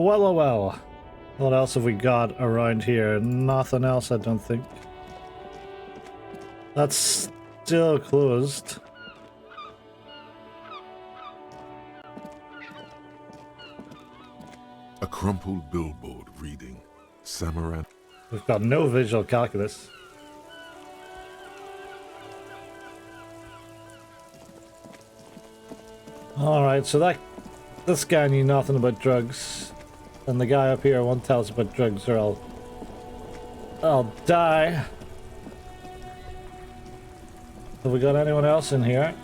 well, oh well. What else have we got around here? Nothing else, I don't think. That's still closed. A crumpled billboard reading, Samurai. We've got no visual calculus. Alright, so this guy knew nothing about drugs. And the guy up here won't tell us about drugs or I'll die. Have we got anyone else in here?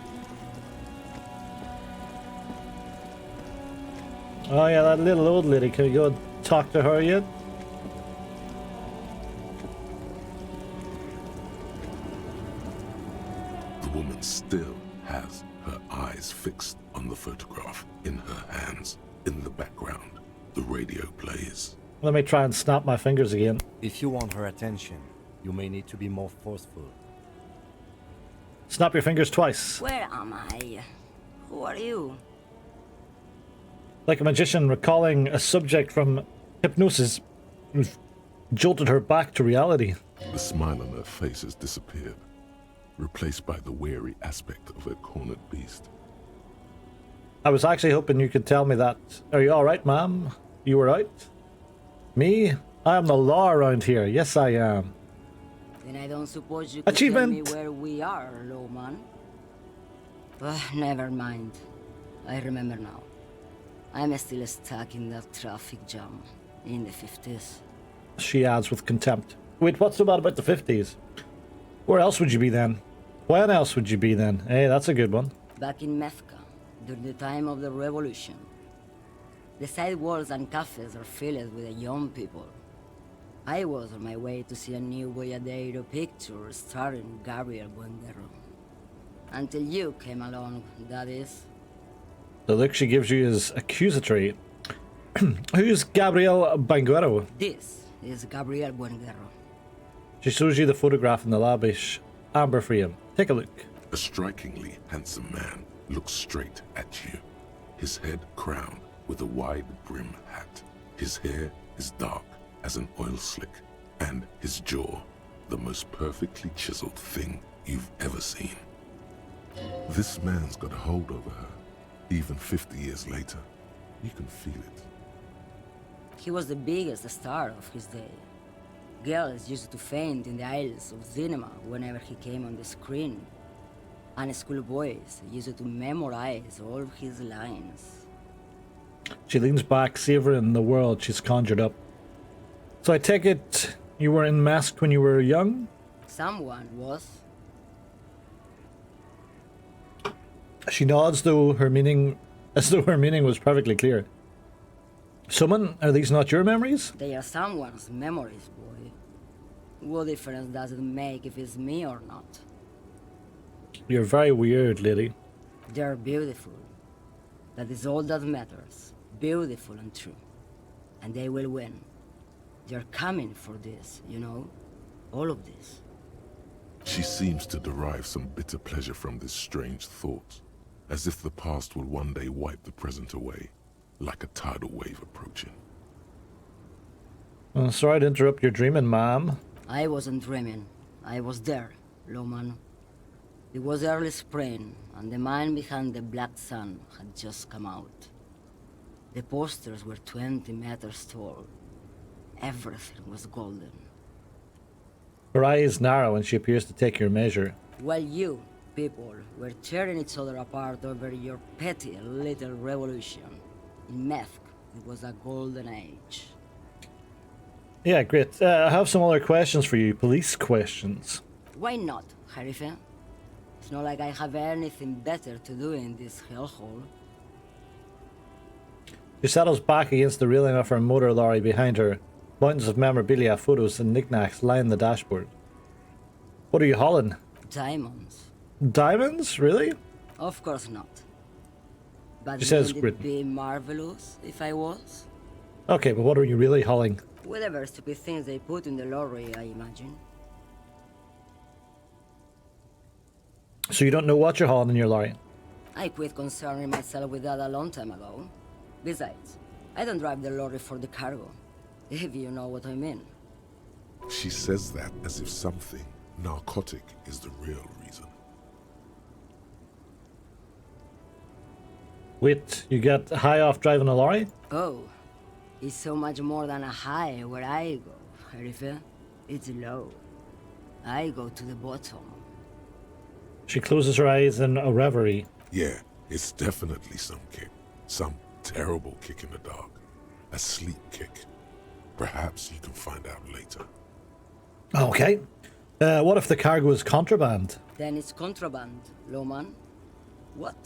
Oh yeah, that little old lady. Can we go and talk to her yet? The woman still has her eyes fixed on the photograph in her hands. In the background, the radio plays. Let me try and snap my fingers again. If you want her attention, you may need to be more forceful. Snap your fingers twice. Where am I? Who are you? Like a magician recalling a subject from hypnosis, who's jolted her back to reality. The smile on her face has disappeared, replaced by the wary aspect of a cornered beast. I was actually hoping you could tell me that. Are you alright, ma'am? You were out? Me? I am the law around here. Yes, I am. Then I don't suppose you could Achievement. tell me where we are, Lowman. Never mind. I remember now. I'm still stuck in that traffic jam in the 50s. She adds with contempt. Wait, what's so bad about the 50s? Where else would you be then? When else would you be then? Hey, that's a good one. Back in Methka, during the time of the revolution. The sidewalks and cafes are filled with young people. I was on my way to see a new Boyadero picture starring Gabriel Buendero. Until you came along, that is. The look she gives you is accusatory. Who's Gabriel Banguero? This is Gabriel Buendero. She shows you the photograph in the lavish amber frame. Take a look. A strikingly handsome man looks straight at you, his head crowned with a wide brim hat. His hair is dark as an oil slick, and his jaw the most perfectly chiseled thing you've ever seen. This man's got a hold over her, even 50 years later. You can feel it. He was the biggest star of his day. Girls used to faint in the aisles of cinema whenever he came on the screen. And schoolboys used to memorize all his lines. She leans back, savoring the world she's conjured up. So I take it you were unmasked when you were young? Someone was. She nods, as though her meaning was perfectly clear. Someone? Are these not your memories? They are someone's memories, boy. What difference does it make if it's me or not? You're very weird, lady. They're beautiful. That is all that matters. Beautiful and true. And they will win. They're coming for this, you know? All of this. She seems to derive some bitter pleasure from this strange thought, as if the past will one day wipe the present away, like a tidal wave approaching. Sorry to interrupt your dreaming, ma'am. I wasn't dreaming. I was there, Lowman. It was early spring, and the man behind the black sun had just come out. The posters were 20 meters tall. Everything was golden. Her eyes narrow and she appears to take your measure. While you, people, were tearing each other apart over your petty little revolution, in Methk, it was a golden age. Yeah, great. I have some other questions for you. Police questions. Why not, Harife? It's not like I have anything better to do in this hellhole. She settles back against the railing of her motor lorry behind her. Mountains of memorabilia, photos, and knickknacks line the dashboard. What are you hauling? Diamonds. Diamonds? Really? Of course not. But She says wouldn't it be marvelous if I was? Okay, but what are you really hauling? Whatever stupid things they put in the lorry, I imagine. So you don't know what you're hauling in your lorry? I quit concerning myself with that a long time ago. Besides, I don't drive the lorry for the cargo, if you know what I mean. She says that as if something narcotic is the real reason. Wait, you get high off driving a lorry? Oh, it's so much more than a high where I go, Sheriff. It's low. I go to the bottom. She closes her eyes in a reverie. Yeah, it's definitely some kick. Some terrible kick in the dark. A sleep kick. Perhaps you can find out later. Okay. What if the cargo is contraband? Then it's contraband, Lawman. What?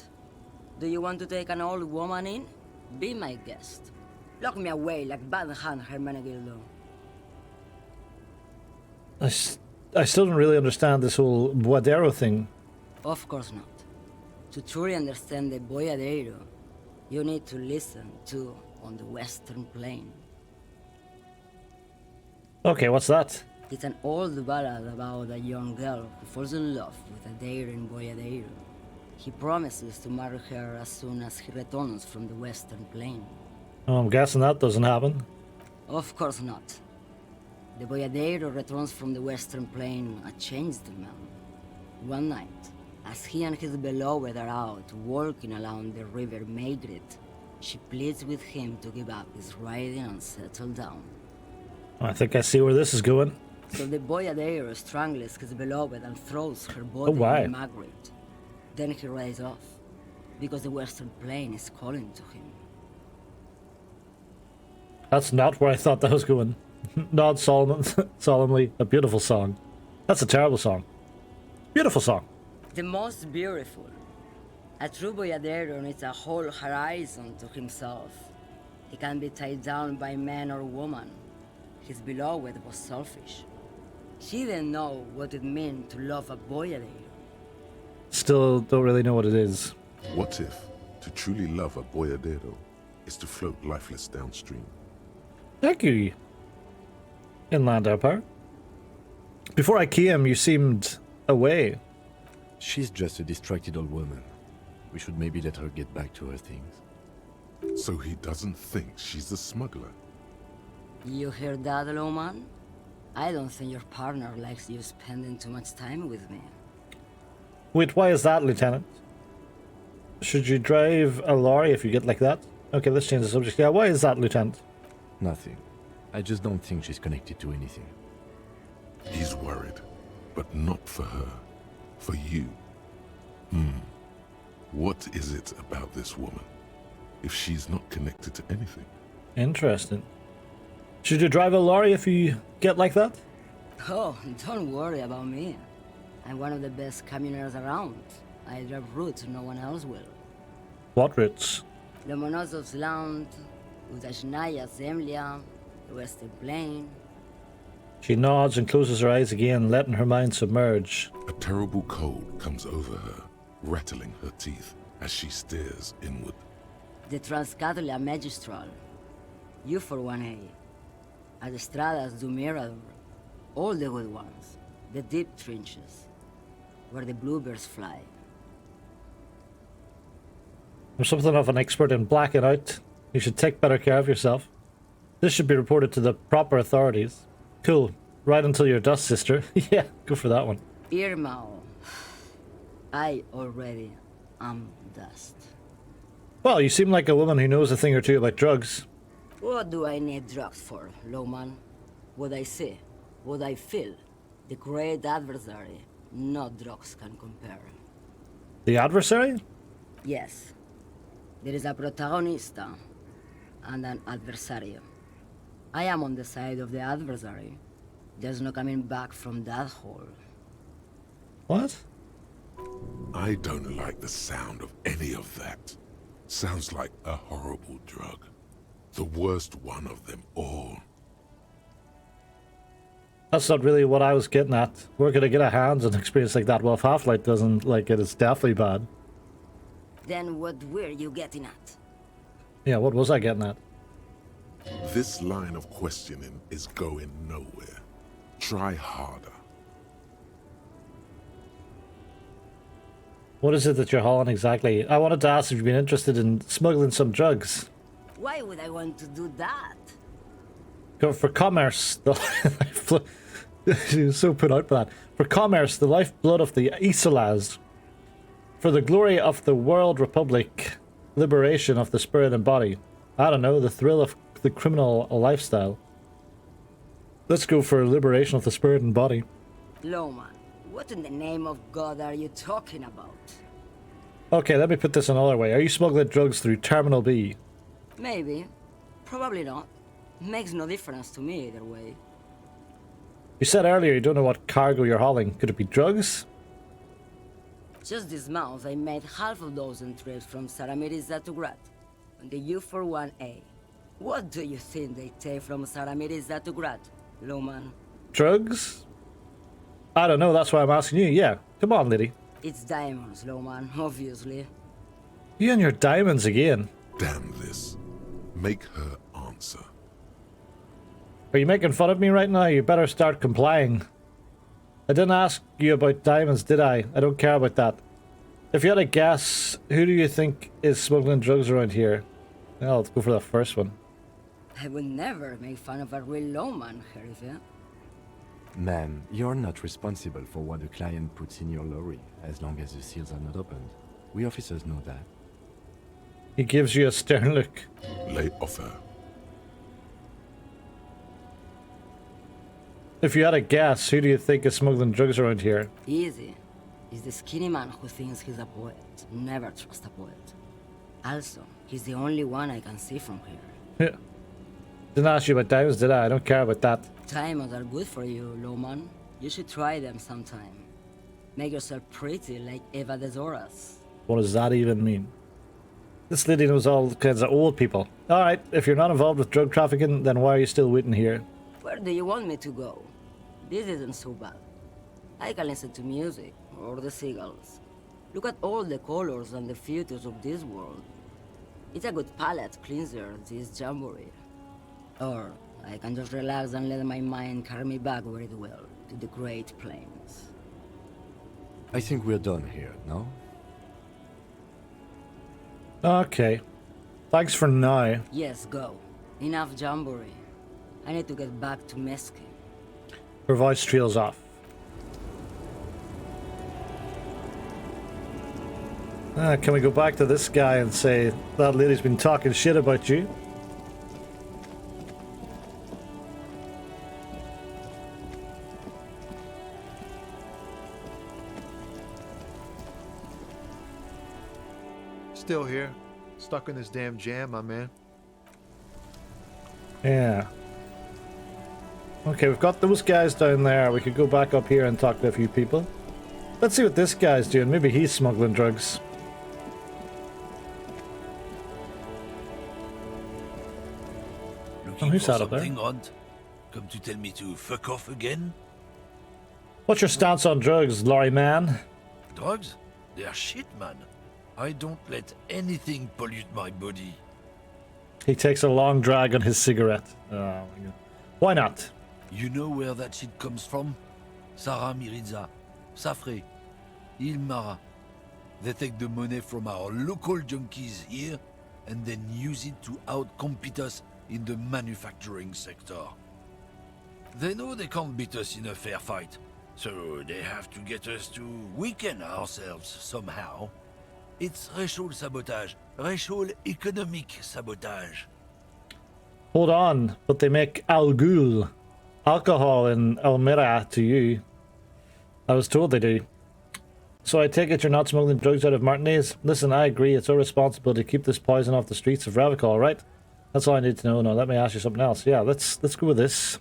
Do you want to take an old woman in? Be my guest. Lock me away like Bad Hand Hermenegildo. I still don't really understand this whole Boadero thing. Of course not. To truly understand the Boyadero, you need to listen to On the Western Plain. Okay, what's that? It's an old ballad about a young girl who falls in love with a daring Boyadero. He promises to marry her as soon as he returns from the Western Plain. Oh, I'm guessing that doesn't happen. Of course not. The Boyadero returns from the Western Plain a changed man. One night, as he and his beloved are out walking along the river Maigret, she pleads with him to give up his riding and settle down. I think I see where this is going. So the Boyadero strangles his beloved and throws her body why? in Margaret. Then he rides off, because the Western Plain is calling to him. That's not where I thought that was going. Nod solemnly. A beautiful song. That's a terrible song. Beautiful song. The most beautiful. A true Boyadero needs a whole horizon to himself. He can be tied down by man or woman. His beloved was selfish. She didn't know what it meant to love a Boyadero. Still don't really know what it is. What if to truly love a boyadero is to float lifeless downstream? Thank you, Inland Empire. Before I came, you seemed away. She's just a distracted old woman. We should maybe let her get back to her things. So he doesn't think she's a smuggler. You hear that, Lawman? I don't think your partner likes you spending too much time with me. Wait, why is that, Lieutenant? Should you drive a lorry if you get like that? Okay, let's change the subject. Yeah, why is that, Lieutenant? Nothing. I just don't think she's connected to anything. He's worried, but not for her. For you. What is it about this woman? If she's not connected to anything? Interesting. Should you drive a lorry if you get like that? Oh, don't worry about me. I'm one of the best camioners around. I drive routes no one else will. What routes? Lomonosov's Land, Udashnaya Zemlya, the Western Plain. She nods and closes her eyes again, letting her mind submerge. A terrible cold comes over her, rattling her teeth as she stares inward. The Transcatolia Magistral. You for 1A. Adestradas du Mirador. All the good ones. The deep trenches. Where the bluebirds fly. I'm something of an expert in blacking out. You should take better care of yourself. This should be reported to the proper authorities. Cool. Right until your dust, sister. Yeah, go for that one. Irmao. I already am dust. Well, you seem like a woman who knows a thing or two about drugs. What do I need drugs for, Lowman? What I see, what I feel. The great adversary. No drugs can compare. The adversary? Yes. There is a protagonista and an adversario. I am on the side of the adversary. There's no coming back from that hole. What? I don't like the sound of any of that. Sounds like a horrible drug. The worst one of them all. That's not really what I was getting at. We're gonna get our hands on an experience like that. Well, if Half-Light doesn't like it, it's definitely bad. Then what were you getting at? Yeah, what was I getting at? This line of questioning is going nowhere. Try harder. What is it that you're hauling exactly? I wanted to ask if you've been interested in smuggling some drugs. Why would I want to do that? Go for commerce. She was so put out by that. For commerce, the lifeblood of the Isolas. For the glory of the world republic, liberation of the spirit and body. I don't know, the thrill of the criminal lifestyle. Let's go for liberation of the spirit and body. Loman, what in the name of God are you talking about? Okay, let me put this another way. Are you smuggling drugs through Terminal B? Maybe. Probably not. Makes no difference to me either way. You said earlier you don't know what cargo you're hauling. Could it be drugs? Just this month, I made half a dozen trips from Saramiriza to Grat on the U41A. What do you think they take from Saramiriza to Grat, Loman? Drugs? I don't know, that's why I'm asking you. Yeah, come on, lady. It's diamonds, Loman, obviously. You and your diamonds again. Damn this. Make her answer. Are you making fun of me right now? You better start complying. I didn't ask you about diamonds, did I? I don't care about that. If you had a guess, who do you think is smuggling drugs around here? Well, let's go for the first one. I would never make fun of a real Loman, Sheriff. Ma'am, you're not responsible for what a client puts in your lorry, as long as the seals are not opened. We officers know that. He gives you a stern look. Lay off her. If you had a guess, who do you think is smuggling drugs around here? Easy. He's the skinny man who thinks he's a poet. Never trust a poet. Also, he's the only one I can see from here. Yeah. Didn't ask you about diamonds, did I? I don't care about that. Diamonds are good for you, Loman. You should try them sometime. Make yourself pretty like Eva de Zoras. What does that even mean? This lady knows all kinds of old people. Alright, if you're not involved with drug trafficking, then why are you still waiting here? Where do you want me to go? This isn't so bad. I can listen to music, or the seagulls. Look at all the colors and the futures of this world. It's a good palate cleanser, this jamboree. Or I can just relax and let my mind carry me back where it will, to the Great Plains. I think we're done here, no? Okay. Thanks for now. Yes, go. Enough jamboree. I need to get back to Mesque. Her voice trails off. Can we go back to this guy and say, that lady's been talking shit about you? Still here. Stuck in this damn jam, my man. Yeah. Okay, we've got those guys down there. We could go back up here and talk to a few people. Let's see what this guy's doing. Maybe he's smuggling drugs. Looking who's for that up there? something, Hunt? Come to tell me to fuck off again? What's your stance on drugs, lorry man? Drugs? They're shit, man. I don't let anything pollute my body. He takes a long drag on his cigarette. Oh my god. Why not? You know where that shit comes from? Sarah Miriza, Safre, Ilmara. They take the money from our local junkies here and then use it to outcompete us in the manufacturing sector. They know they can't beat us in a fair fight, so they have to get us to weaken ourselves somehow. It's racial sabotage, racial economic sabotage. Hold on, but they make Al Ghul, alcohol in Elmira to you. I was told they do. So I take it you're not smuggling drugs out of Martinez? Listen, I agree, it's our responsibility to keep this poison off the streets of Revicol, right? That's all I need to know. Now let me ask you something else. Yeah, let's go with this.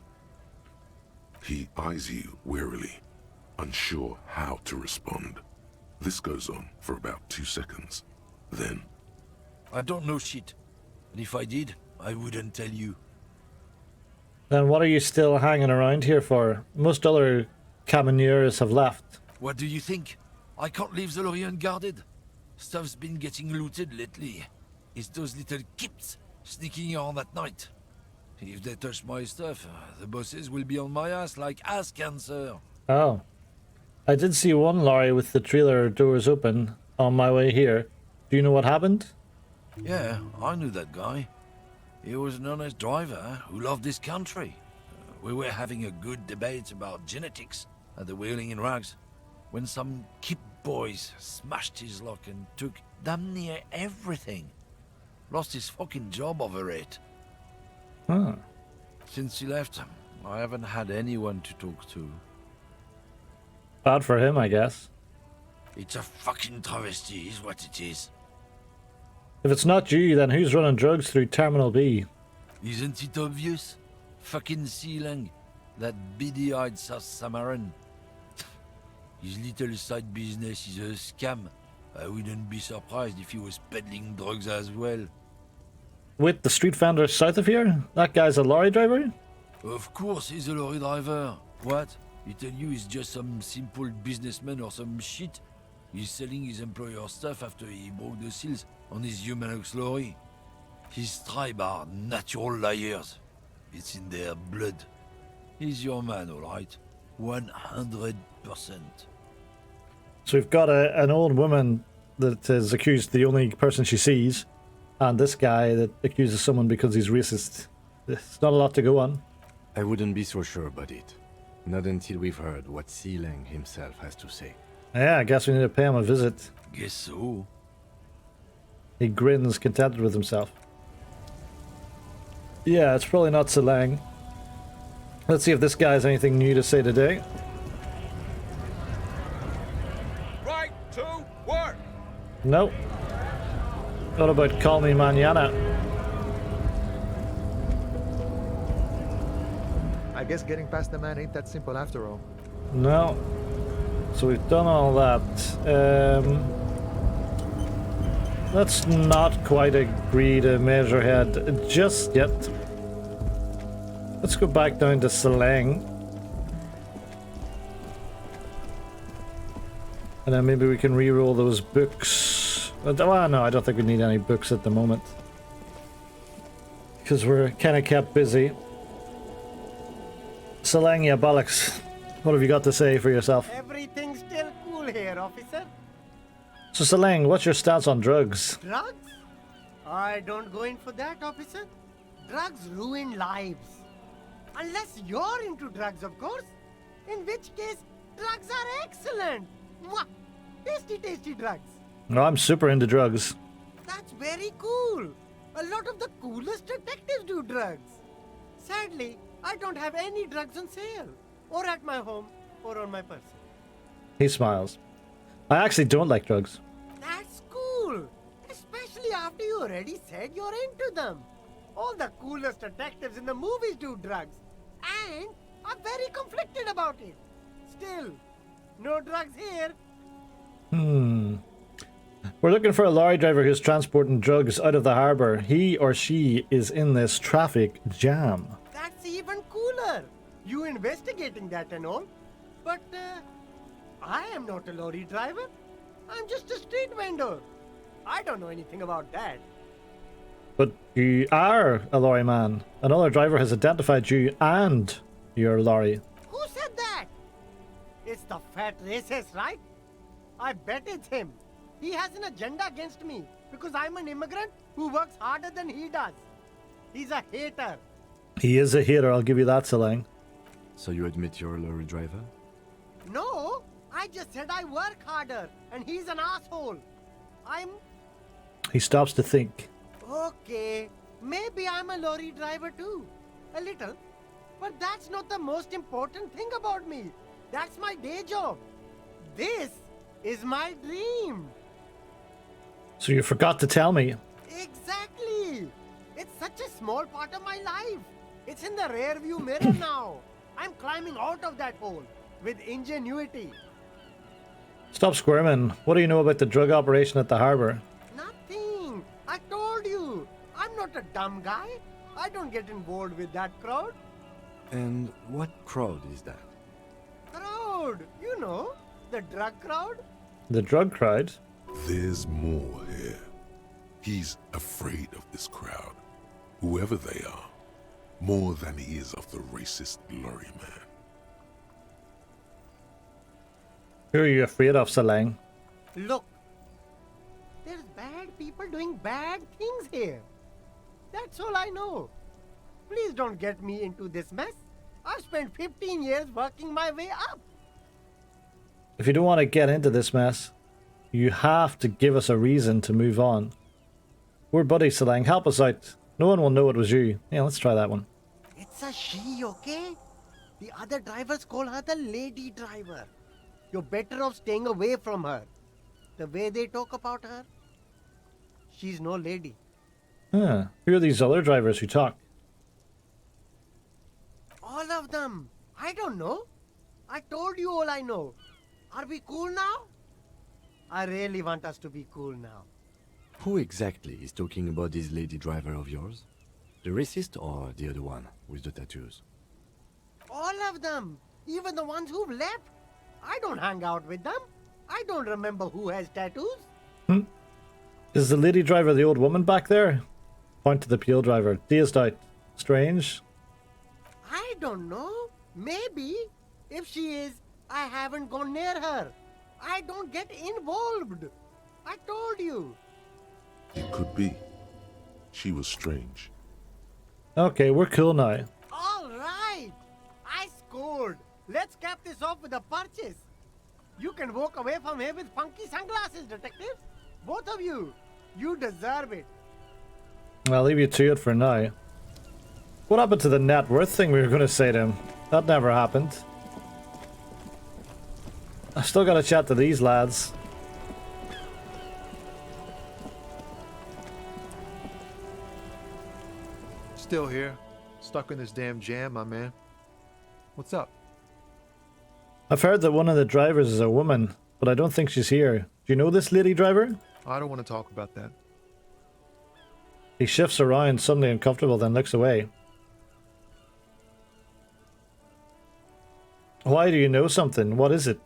He eyes you warily, unsure how to respond. This goes on for about 2 seconds. Then, I don't know shit, and if I did, I wouldn't tell you. Then what are you still hanging around here for? Most other Camineurs have left. What do you think? I can't leave the lorry unguarded. Stuff's been getting looted lately. It's those little kips sneaking around at night. If they touch my stuff, the bosses will be on my ass like ass cancer. Oh. I did see one lorry with the trailer doors open on my way here. Do you know what happened? Yeah, I knew that guy. He was an honest driver who loved this country. We were having a good debate about genetics at the Wheeling in Rags when some kip boys smashed his luck and took damn near everything. Lost his fucking job over it. Huh. Since he left, I haven't had anyone to talk to. Bad for him, I guess. It's a fucking travesty, is what it is. If it's not you, then who's running drugs through Terminal B? Isn't it obvious? Fucking Sealang, that beady-eyed South Samaran. His little side business is a scam. I wouldn't be surprised if he was peddling drugs as well. With the street vendor south of here? That guy's a lorry driver? Of course he's a lorry driver. What? He tell you he's just some simple businessman or some shit? He's selling his employer stuff after he broke the seals on his Humanox lorry. His tribe are natural liars. It's in their blood. He's your man, all right. 100%. So we've got an old woman that is accused the only person she sees, and this guy that accuses someone because he's racist. It's not a lot to go on. I wouldn't be so sure about it. Not until we've heard what Sealang himself has to say. Yeah, I guess we need to pay him a visit. Guess so. He grins, contented with himself. Yeah, it's probably not Sealang. Let's see if this guy has anything new to say today. Right to work! Nope. What about Call Me Mañana? I guess getting past the man ain't that simple after all. No. So we've done all that. Let's not quite agree to Measurehead just yet. Let's go back down to Sealang. And then maybe we can re-roll those books. Well, no, I don't think we need any books at the moment. Because we're kind of kept busy. Sealang, yeah, bollocks. What have you got to say for yourself? Everything's still cool here, officer. So Sealang, what's your stance on drugs? Drugs? I don't go in for that, officer. Drugs ruin lives. Unless you're into drugs, of course. In which case, drugs are excellent. Mwah! Tasty, tasty drugs. No, I'm super into drugs. That's very cool. A lot of the coolest detectives do drugs. Sadly, I don't have any drugs on sale. Or at my home, or on my person. He smiles. I actually don't like drugs. That's cool. Especially after you already said you're into them. All the coolest detectives in the movies do drugs. And are very conflicted about it. Still, no drugs here. We're looking for a lorry driver who's transporting drugs out of the harbour. He or she is in this traffic jam. That's even cooler. You investigating that and all. But, I am not a lorry driver. I'm just a street vendor. I don't know anything about that. But you are a lorry man. Another driver has identified you and your lorry. Who said that? It's the fat racist, right? I bet it's him. He has an agenda against me because I'm an immigrant who works harder than he does. He's a hater. He is a hater, I'll give you that, Sealang. So you admit you're a lorry driver? No, I just said I work harder and he's an asshole. He stops to think. Okay, maybe I'm a lorry driver too. A little. But that's not the most important thing about me. That's my day job. This is my dream. So you forgot to tell me. Exactly. It's such a small part of my life. It's in the rear view mirror now. I'm climbing out of that hole with ingenuity. Stop squirming. What do you know about the drug operation at the harbour? Nothing. I told you. I'm not a dumb guy. I don't get involved with that crowd. And what crowd is that? Crowd. You know, the drug crowd. The drug crowd? There's more here. He's afraid of this crowd, whoever they are, more than he is of the racist lorry man. Who are you afraid of, Sealang? Look. There's bad people doing bad things here. That's all I know. Please don't get me into this mess. I've spent 15 years working my way up. If you don't want to get into this mess, you have to give us a reason to move on. We're buddies, Salang. Help us out. No one will know it was you. Yeah, let's try that one. It's a she, okay? The other drivers call her the lady driver. You're better off staying away from her. The way they talk about her, she's no lady. Huh. Who are these other drivers who talk? All of them. I don't know. I told you all I know. Are we cool now? I really want us to be cool now. Who exactly is talking about this lady driver of yours? The racist or the other one with the tattoos? All of them. Even the ones who've left. I don't hang out with them. I don't remember who has tattoos. Is the lady driver the old woman back there? Point to the peel driver. Dazed out. Strange. I don't know. Maybe. If she is, I haven't gone near her. I don't get involved. I told you. It could be. She was strange. Okay, we're cool now. All right. I scored. Let's cap this off with a purchase. You can walk away from here with funky sunglasses, detectives. Both of you. You deserve it. I'll leave you to it for now. What happened to the net worth thing we were going to say to him? That never happened. I still got to chat to these lads. Still here. Stuck in this damn jam, my man. What's up? I've heard that one of the drivers is a woman, but I don't think she's here. Do you know this lady driver? I don't want to talk about that. He shifts around, suddenly uncomfortable, then looks away. Why do you know something? What is it?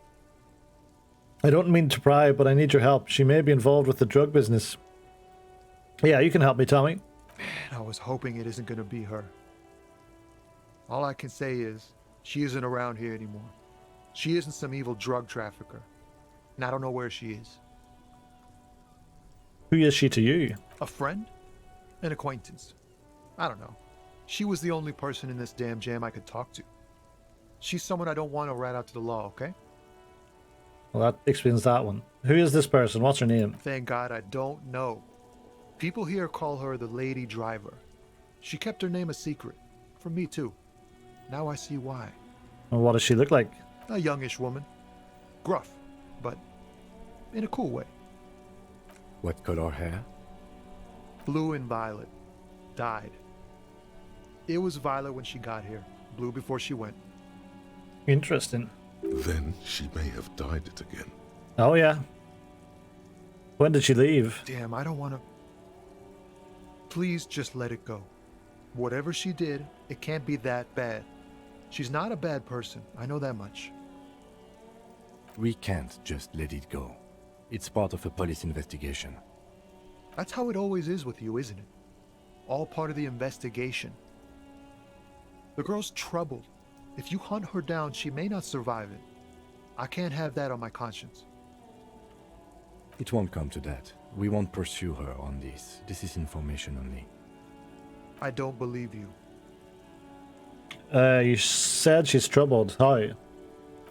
I don't mean to pry, but I need your help. She may be involved with the drug business. Yeah, you can help me, Tommy. Man, I was hoping it isn't going to be her. All I can say is, she isn't around here anymore. She isn't some evil drug trafficker. And I don't know where she is. Who is she to you? A friend? An acquaintance? I don't know. She was the only person in this damn jam I could talk to. She's someone I don't want to rat out to the law, okay? Well, that explains that one. Who is this person? What's her name? Thank God I don't know. People here call her the lady driver. She kept her name a secret. From me too. Now I see why. And what does she look like? A youngish woman. Gruff, but in a cool way. What color hair? Blue and violet. Dyed. It was violet when she got here. Blue before she went. Interesting. Then she may have dyed it again. Oh, yeah. When did she leave? Damn, I don't want to... Please just let it go. Whatever she did, it can't be that bad. She's not a bad person. I know that much. We can't just let it go. It's part of a police investigation. That's how it always is with you, isn't it? All part of the investigation. The girl's troubled. If you hunt her down, she may not survive it. I can't have that on my conscience. It won't come to that. We won't pursue her on this. This is information only. I don't believe you. You said she's troubled. How?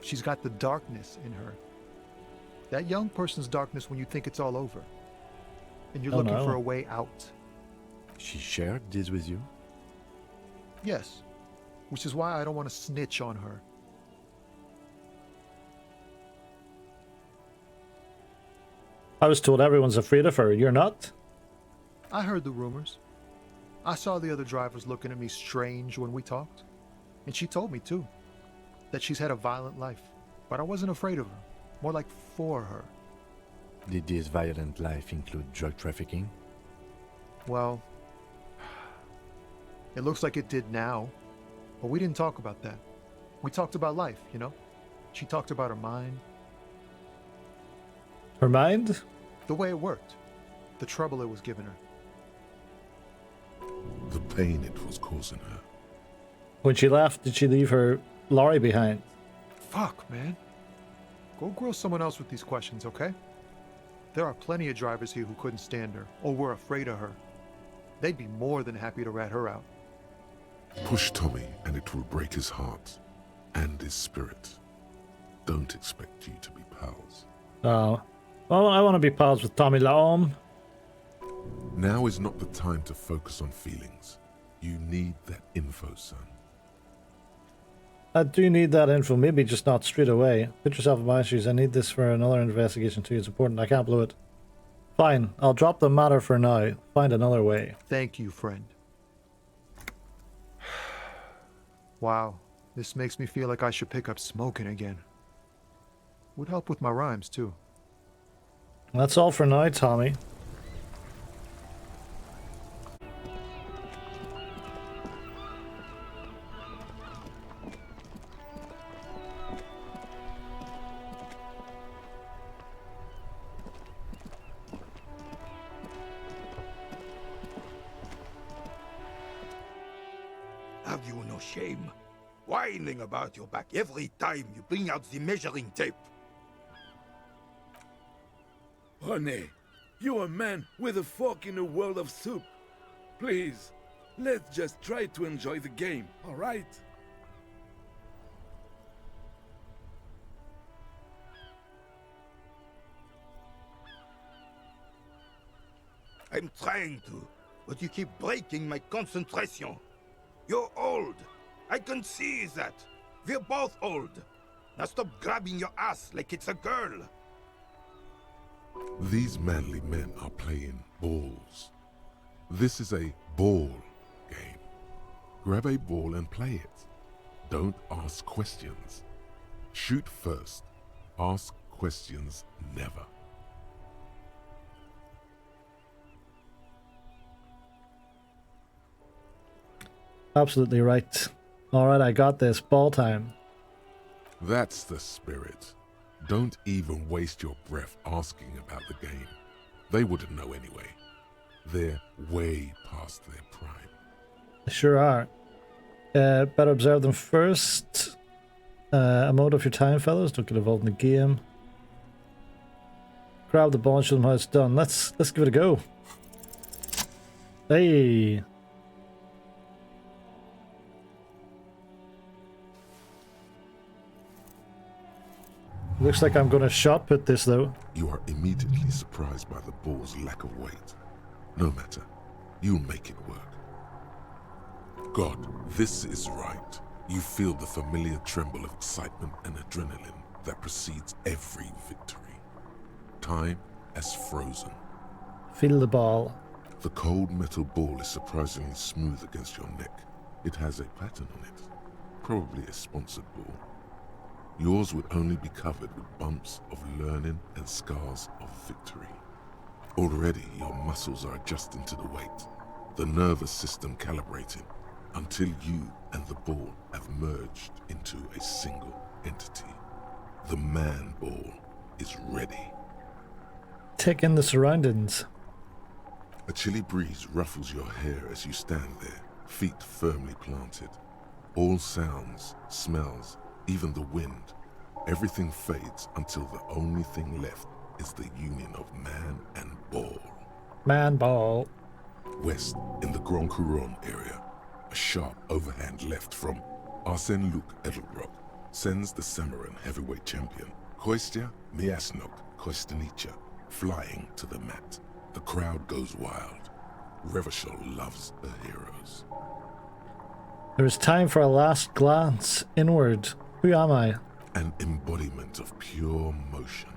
She's got the darkness in her. That young person's darkness when you think it's all over. And you're looking for a way out. She shared this with you? Yes. Which is why I don't want to snitch on her. I was told everyone's afraid of her. You're not? I heard the rumors. I saw the other drivers looking at me strange when we talked. And she told me, too, that she's had a violent life. But I wasn't afraid of her. More like for her. Did this violent life include drug trafficking? Well, it looks like it did now. But we didn't talk about that. We talked about life, you know? She talked about her mind. Her mind? The way it worked. The trouble it was giving her. The pain it was causing her. When she left, did she leave her lorry behind? Fuck, man. Go grill someone else with these questions, okay? There are plenty of drivers here who couldn't stand her, or were afraid of her. They'd be more than happy to rat her out. Push Tommy and it will break his heart and his spirit. Don't expect you to be pals. Oh. Well, I want to be pals with Tommy Laom. Now is not the time to focus on feelings. You need that info, son. I do need that info, maybe just not straight away. Put yourself in my shoes. I need this for another investigation too. It's important. I can't blow it. Fine, I'll drop the matter for now. Find another way. Thank you, friend. Wow, this makes me feel like I should pick up smoking again. Would help with my rhymes too. That's all for now, Tommy. Have you no shame? Whining about your back every time you bring out the measuring tape. Honey, you're a man with a fork in a world of soup. Please, let's just try to enjoy the game, alright? I'm trying to, but you keep breaking my concentration. You're old. I can see that. We're both old. Now stop grabbing your ass like it's a girl. These manly men are playing balls. This is a ball game. Grab a ball and play it. Don't ask questions. Shoot first. Ask questions never. Absolutely right. Alright, I got this. Ball time. That's the spirit. Don't even waste your breath asking about the game. They wouldn't know anyway. They're way past their prime. They sure are. Better observe them first. A mode of your time, fellas. Don't get involved in the game. Grab the ball and show them how it's done. Let's give it a go. Hey. Looks like I'm gonna shot put this though. You are immediately surprised by the ball's lack of weight. No matter, you'll make it work. God, this is right. You feel the familiar tremble of excitement and adrenaline that precedes every victory. Time has frozen. Feel the ball. The cold metal ball is surprisingly smooth against your neck. It has a pattern on it, probably a sponsored ball. Yours would only be covered with bumps of learning and scars of victory. Already, your muscles are adjusting to the weight, the nervous system calibrating, until you and the ball have merged into a single entity. The man ball is ready. Take in the surroundings. A chilly breeze ruffles your hair as you stand there, feet firmly planted. All sounds, smells, even the wind, everything fades until the only thing left is the union of man and ball. Man ball. West, in the Grand Couronne area, a sharp overhand left from Arsène Luc Edelbrock sends the Samaran heavyweight champion, Kostya Miasnok Kostanica, flying to the mat. The crowd goes wild. Revachol loves the heroes. There is time for a last glance inward. Who am I? An embodiment of pure motion.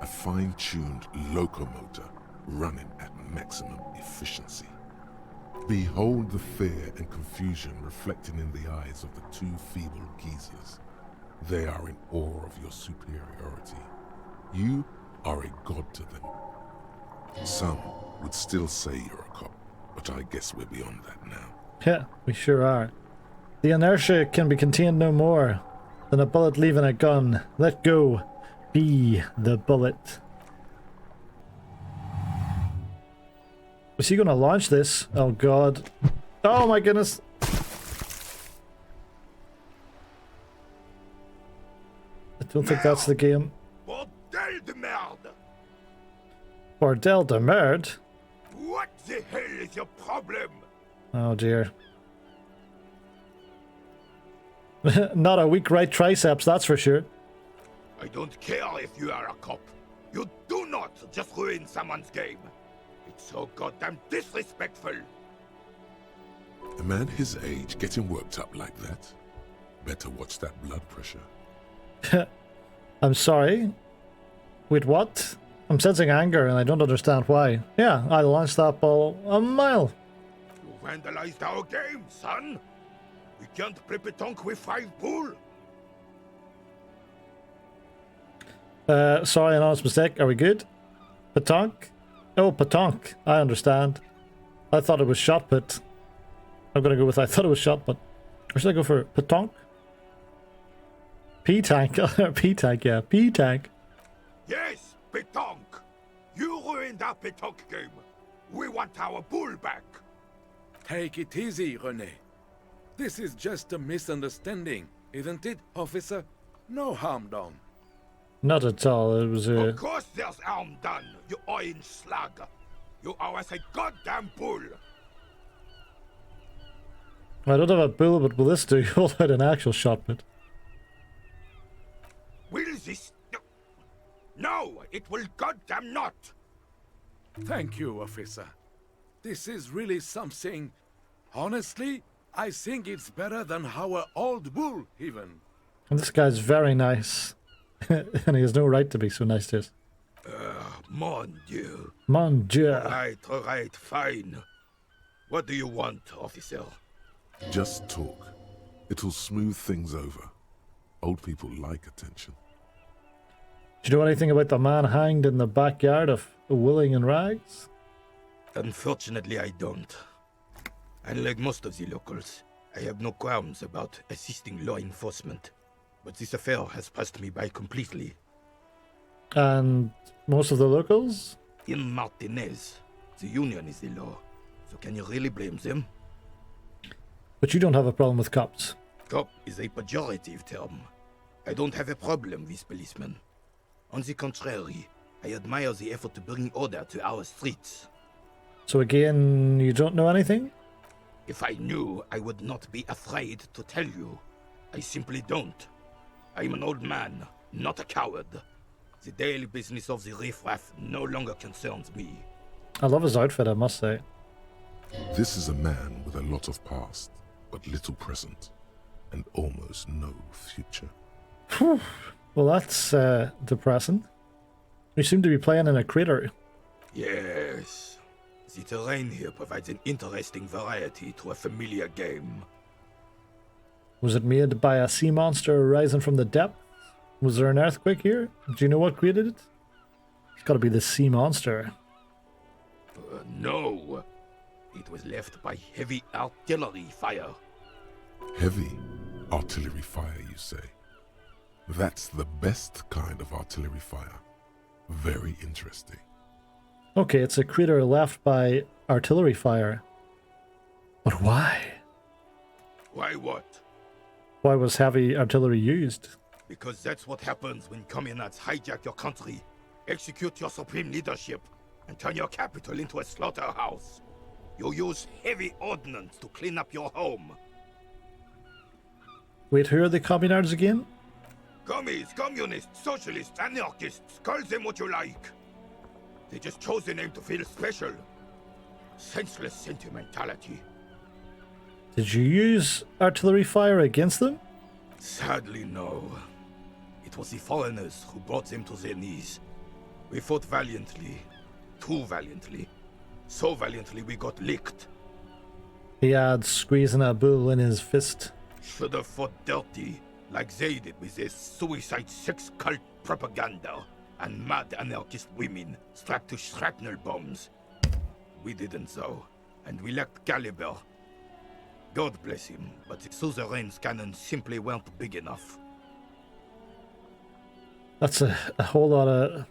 A fine-tuned locomotor running at maximum efficiency. Behold the fear and confusion reflecting in the eyes of the two feeble geezers. They are in awe of your superiority. You are a god to them. Some would still say you're a cop, but I guess we're beyond that now. Yeah, we sure are. The inertia can be contained no more than a bullet leaving a gun. Let go. Be the bullet. Was he going to launch this? Oh god. Oh my goodness. I don't think that's the game. Bordel de merde! Bordel de merde? What the hell is your problem? Oh dear. Not a weak right triceps, that's for sure. I don't care if you are a cop. You do not just ruin someone's game. It's so goddamn disrespectful. A man his age getting worked up like that? Better watch that blood pressure. I'm sorry. Wait, what? I'm sensing anger and I don't understand why. Yeah, I launched that ball a mile. You vandalized our game, son. We can't play petanque with 5 pool. Sorry, an honest mistake. Are we good? Petanque? Oh, petanque. I understand. I thought it was shot put. I'm gonna go with I thought it was shot put. Or should I go for petanque? P-tank. P-tank, yeah. P-tank. Yes, petanque. You ruined our petanque game. We want our bull back. Take it easy, René. This is just a misunderstanding, isn't it, officer? No harm done. Not at all. It was Of course there's harm done, you orange slug. You owe us a goddamn bull. I don't have a bull, but will this do? Hold out an actual shot put. Will this... No, it will goddamn not. Thank you, officer. This is really something. Honestly, I think it's better than our old bull, even. And this guy's very nice. And he has no right to be so nice to us. Mon Dieu. Mon Dieu. All right, fine. What do you want, officer? Just talk. It'll smooth things over. Old people like attention. Do you know anything about the man hanged in the backyard of Willing and Rags? Unfortunately, I don't. Unlike most of the locals, I have no qualms about assisting law enforcement. But this affair has passed me by completely. And most of the locals? In Martinez, the union is the law. So can you really blame them? But you don't have a problem with cops. Cop is a pejorative term. I don't have a problem with policemen. On the contrary, I admire the effort to bring order to our streets. So again, you don't know anything? If I knew, I would not be afraid to tell you. I simply don't. I am an old man, not a coward. The daily business of the riffraff no longer concerns me. I love his outfit, I must say. This is a man with a lot of past, but little present, and almost no future. Well, that's depressing. We seem to be playing in a crater. Yes. The terrain here provides an interesting variety to a familiar game. Was it made by a sea monster rising from the depths? Was there an earthquake here? Do you know what created it? It's gotta be the sea monster. No. It was left by heavy artillery fire. Heavy artillery fire, you say? That's the best kind of artillery fire. Very interesting. Okay, it's a crater left by artillery fire. But why? Why what? Why was heavy artillery used? Because that's what happens when communards hijack your country, execute your supreme leadership, and turn your capital into a slaughterhouse. You use heavy ordnance to clean up your home. Wait, who are the communards again? Commies, communists, socialists, anarchists, call them what you like. They just chose the name to feel special. Senseless sentimentality. Did you use artillery fire against them? Sadly, no. It was the foreigners who brought them to their knees. We fought valiantly. Too valiantly. So valiantly we got licked. He had squeezing a bull in his fist. Should have fought dirty, like they did with their suicide sex cult propaganda and mad anarchist women strapped to shrapnel bombs. We didn't though, and we lacked caliber. God bless him, but the suzerain's cannons simply weren't big enough. That's a whole lot of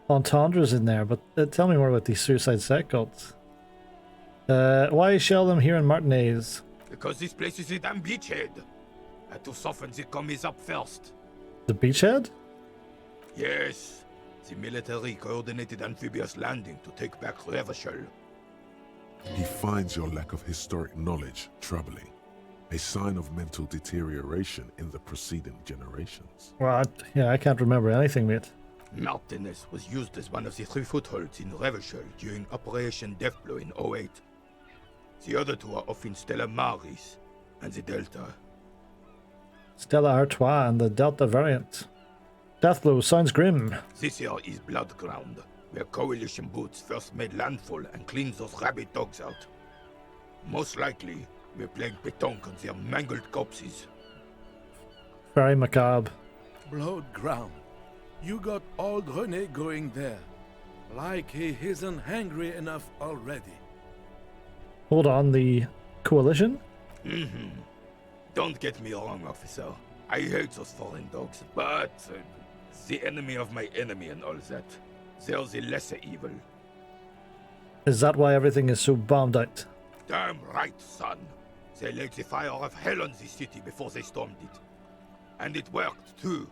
entendres in there, but tell me more about these suicide sect cults. Why shell them here in Martinez? Because this place is a damn beachhead. Had to soften the commies up first. The beachhead? Yes. The military coordinated amphibious landing to take back Revachel. He finds your lack of historic knowledge troubling, a sign of mental deterioration in the preceding generations. Well, yeah, I can't remember anything, mate. Martinez was used as one of the 3 footholds in Revachol during Operation Deathblow in '08. The other 2 are off in Stella Maris and the Delta. Stella Artois and the Delta variant. Deathblow sounds grim. This here is Blood Ground, where Coalition boots first made landfall and cleaned those rabid dogs out. Most likely, we're playing pétanque on their mangled corpses. Very macabre. Blood ground. You got old René going there. Like he isn't hungry enough already. Hold on, the Coalition? Don't get me wrong, officer. I hate those foreign dogs, but the enemy of my enemy and all that. They're the lesser evil. Is that why everything is so bombed out? Damn right, son. They laid the fire of hell on the city before they stormed it. And it worked, too.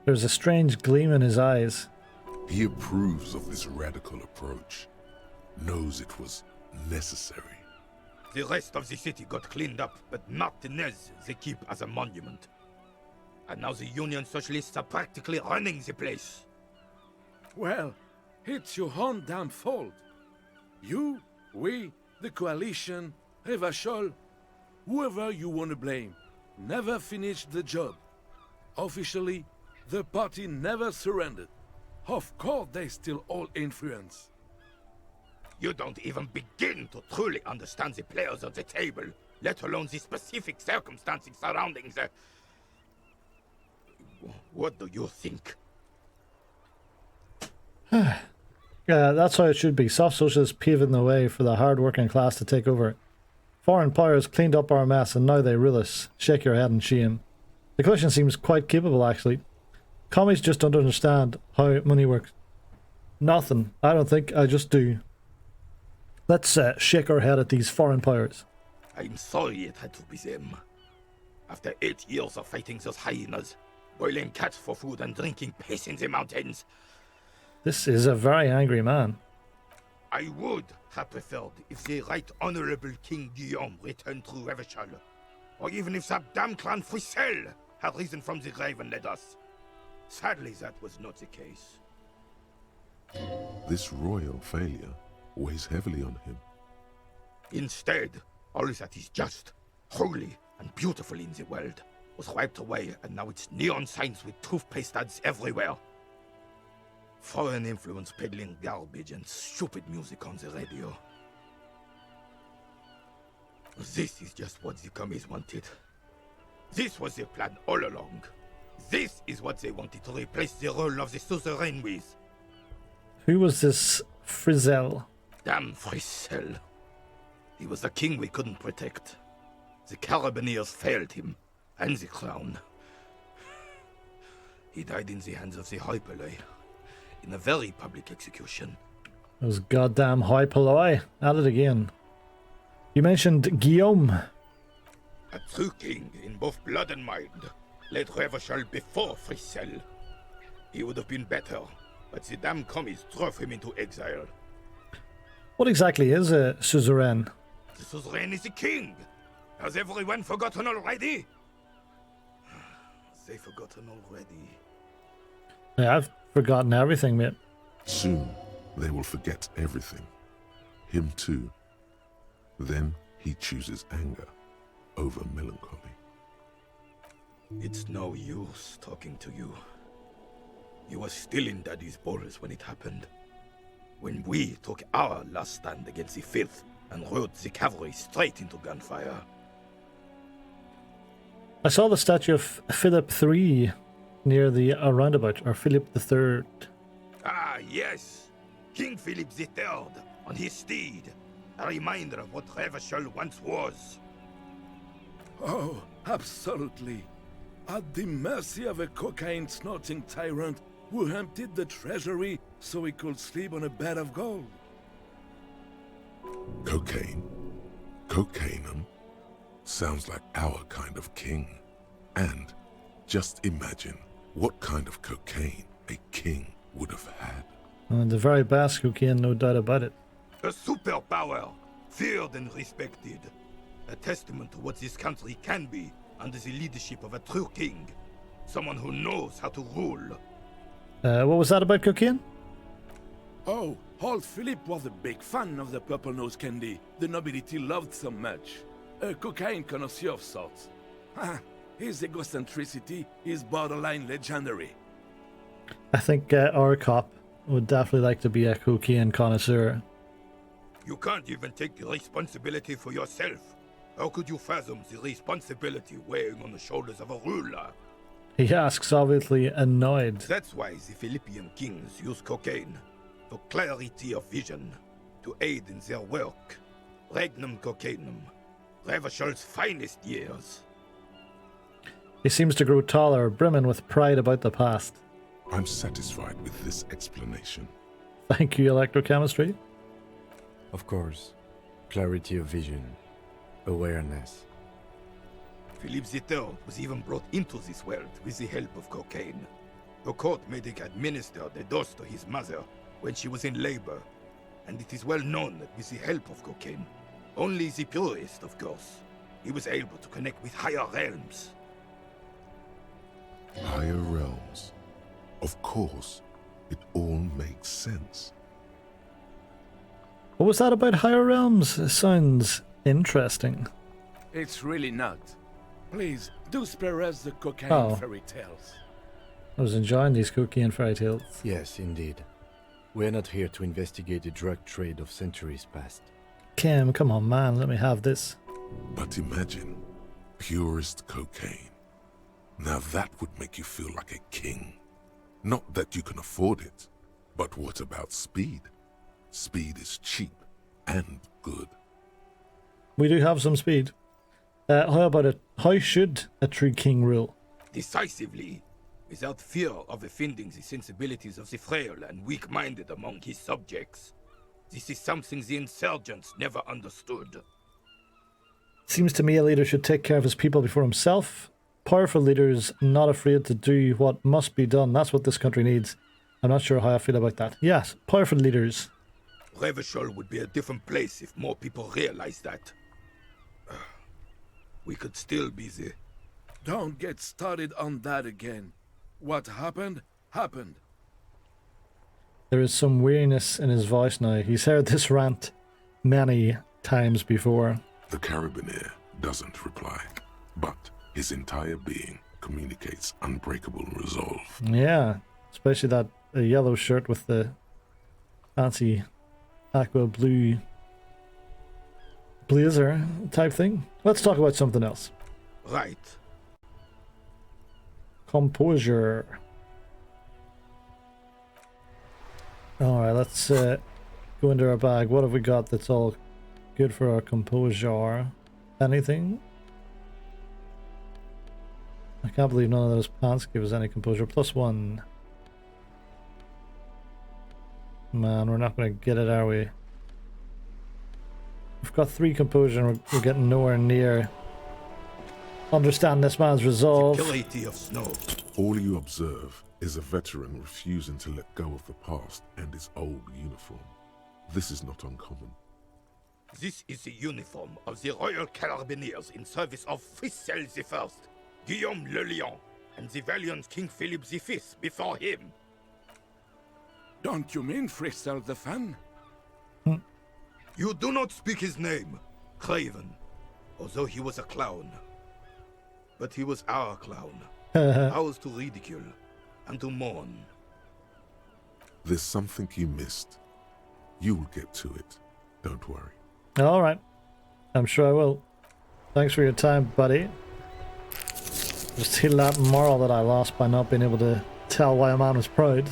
There's a strange gleam in his eyes. He approves of this radical approach, knows it was necessary. The rest of the city got cleaned up, but Martinez they keep as a monument. And now the Union Socialists are practically running the place. Well, it's your own damn fault. You, we, the Coalition, Revachol, whoever you want to blame, never finished the job. Officially, the party never surrendered. Of course they still hold influence. You don't even begin to truly understand the players at the table, let alone the specific circumstances surrounding the... What do you think? Yeah, that's how it should be. Soft socialists paving the way for the hard-working class to take over. Foreign powers cleaned up our mess and now they rule us. Shake your head in shame. The Coalition seems quite capable, actually. Commies just don't understand how money works. Nothing. I don't think. I just do. Let's shake our head at these foreign powers. I'm sorry it had to be them. After 8 years of fighting those hyenas, boiling cats for food and drinking piss in the mountains, This is a very angry man. I would have preferred if the Right Honorable King Guillaume returned through Revachol, or even if that damn clan Frisel had risen from the grave and led us. Sadly, that was not the case. This royal failure weighs heavily on him. Instead, all that is just, holy, and beautiful in the world was wiped away, and now it's neon signs with toothpaste ads everywhere. Foreign influence peddling garbage and stupid music on the radio. This is just what the commies wanted. This was their plan all along. This is what they wanted to replace the role of the suzerain with. Who was this Frizzell? Damn Frisel. He was the king we couldn't protect. The Carabineers failed him, and the crown. He died in the hands of the Hyperloi, in a very public execution. Those goddamn high polloi. At it again. You mentioned Guillaume. A true king in both blood and mind led Revachol before Frisel. He would have been better, but the damn commies drove him into exile. What exactly is a suzerain? The suzerain is the king. Has everyone forgotten already? They've forgotten already. Yeah, I've forgotten everything, mate. Soon, they will forget everything. Him too. Then he chooses anger over melancholy. It's no use talking to you. You were still in Daddy's balls when it happened. When we took our last stand against the filth and rode the cavalry straight into gunfire. I saw the statue of Philip III near the roundabout, or Philip III. Ah, yes. King Philip III on his steed. A reminder of what Revachol once was. Oh, absolutely. At the mercy of a cocaine-snorting tyrant who emptied the treasury so he could sleep on a bed of gold. Cocaine? Cocainum? Sounds like our kind of king. And just imagine what kind of cocaine a king would have had. And the very best cocaine, no doubt about it. A superpower, feared and respected. A testament to what this country can be under the leadership of a true king. Someone who knows how to rule. What was that about cocaine? Oh, old Philip was a big fan of the purple nose candy the nobility loved so much. A cocaine connoisseur of sorts. His egocentricity is borderline legendary. I think our cop would definitely like to be a cocaine connoisseur. You can't even take the responsibility for yourself. How could you fathom the responsibility weighing on the shoulders of a ruler? He asks, obviously annoyed. That's why the Philippian kings use cocaine. For clarity of vision. To aid in their work. Regnum cocainum. Revachol's finest years. He seems to grow taller, brimming with pride about the past. I'm satisfied with this explanation. Thank you, electrochemistry. Of course. Clarity of vision. Awareness. Philippe III was even brought into this world with the help of cocaine. The court made him administer the dose to his mother when she was in labor, and it is well known that with the help of cocaine, only the purest, of course, he was able to connect with higher realms. Higher realms. Of course, it all makes sense. What was that about higher realms? It sounds interesting. It's really not. Please, do spare us the cocaine Oh. fairy tales. I was enjoying these cocaine fairy tales. Yes, indeed. We're not here to investigate the drug trade of centuries past. Kim, come on, man, let me have this. But imagine, purest cocaine. Now that would make you feel like a king. Not that you can afford it, but what about speed? Speed is cheap and good. We do have some speed. How about it? How should a true king rule? Decisively, without fear of offending the sensibilities of the frail and weak-minded among his subjects. This is something the insurgents never understood. Seems to me a leader should take care of his people before himself. Powerful leaders not afraid to do what must be done. That's what this country needs. I'm not sure how I feel about that. Yes, powerful leaders. Revachol would be a different place if more people realized that. We could still be the... Don't get started on that again. What happened, happened. There is some weariness in his voice now. He's heard this rant many times before. The carabiner doesn't reply, but his entire being communicates unbreakable resolve. Yeah, especially that yellow shirt with the fancy aqua blue blazer type thing. Let's talk about something else. Right. Composure. Alright, let's go into our bag. What have we got that's all good for our composure? Anything? I can't believe none of those pants give us any composure. +1. Man, we're not going to get it, are we? We've got 3 composure and we're getting nowhere near understand this man's resolve. Purity of snow. All you observe is a veteran refusing to let go of the past and his old uniform. This is not uncommon. This is the uniform of the Royal Carabineers in service of Frissel I, Guillaume le Lion, and the valiant King Philip V before him. Don't you mean Frissel the fan? You do not speak his name, Craven, although he was a clown. But he was our clown, ours to ridicule and to mourn. There's something you missed. You will get to it. Don't worry. Alright. I'm sure I will. Thanks for your time, buddy. Just heal that moral that I lost by not being able to tell why a man was proud.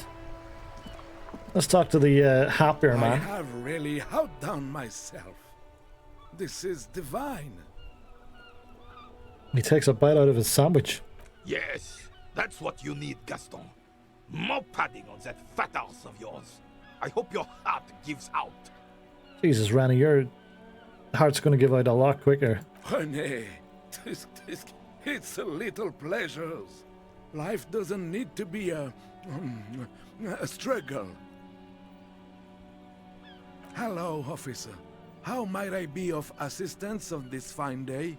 Let's talk to the happier I man. have really outdone myself. This is divine. He takes a bite out of his sandwich. Yes, that's what you need, Gaston. More padding on that fat arse of yours. I hope your heart gives out. Jesus, Ranny, your heart's going to give out a lot quicker. René, it's a little pleasures. Life doesn't need to be a struggle. Hello, officer. How might I be of assistance on this fine day?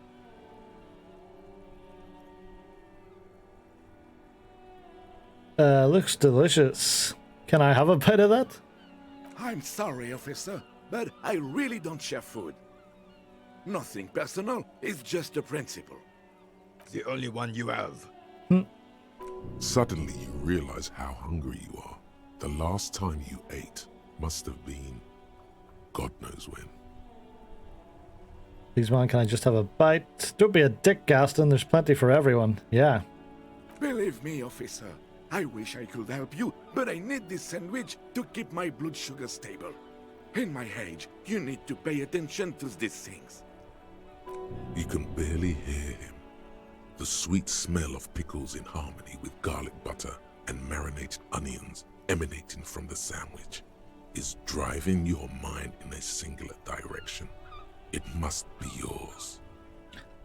Looks delicious. Can I have a bite of that? I'm sorry, officer, but I really don't share food. Nothing personal, it's just a principle. The only one you have. Suddenly you realize how hungry you are. The last time you ate must have been God knows when. Please, man, can I just have a bite? Don't be a dick, Gaston. There's plenty for everyone. Yeah. Believe me, officer, I wish I could help you, but I need this sandwich to keep my blood sugar stable. In my age, you need to pay attention to these things. You can barely hear him. The sweet smell of pickles in harmony with garlic butter and marinated onions emanating from the sandwich is driving your mind in a singular direction. It must be yours.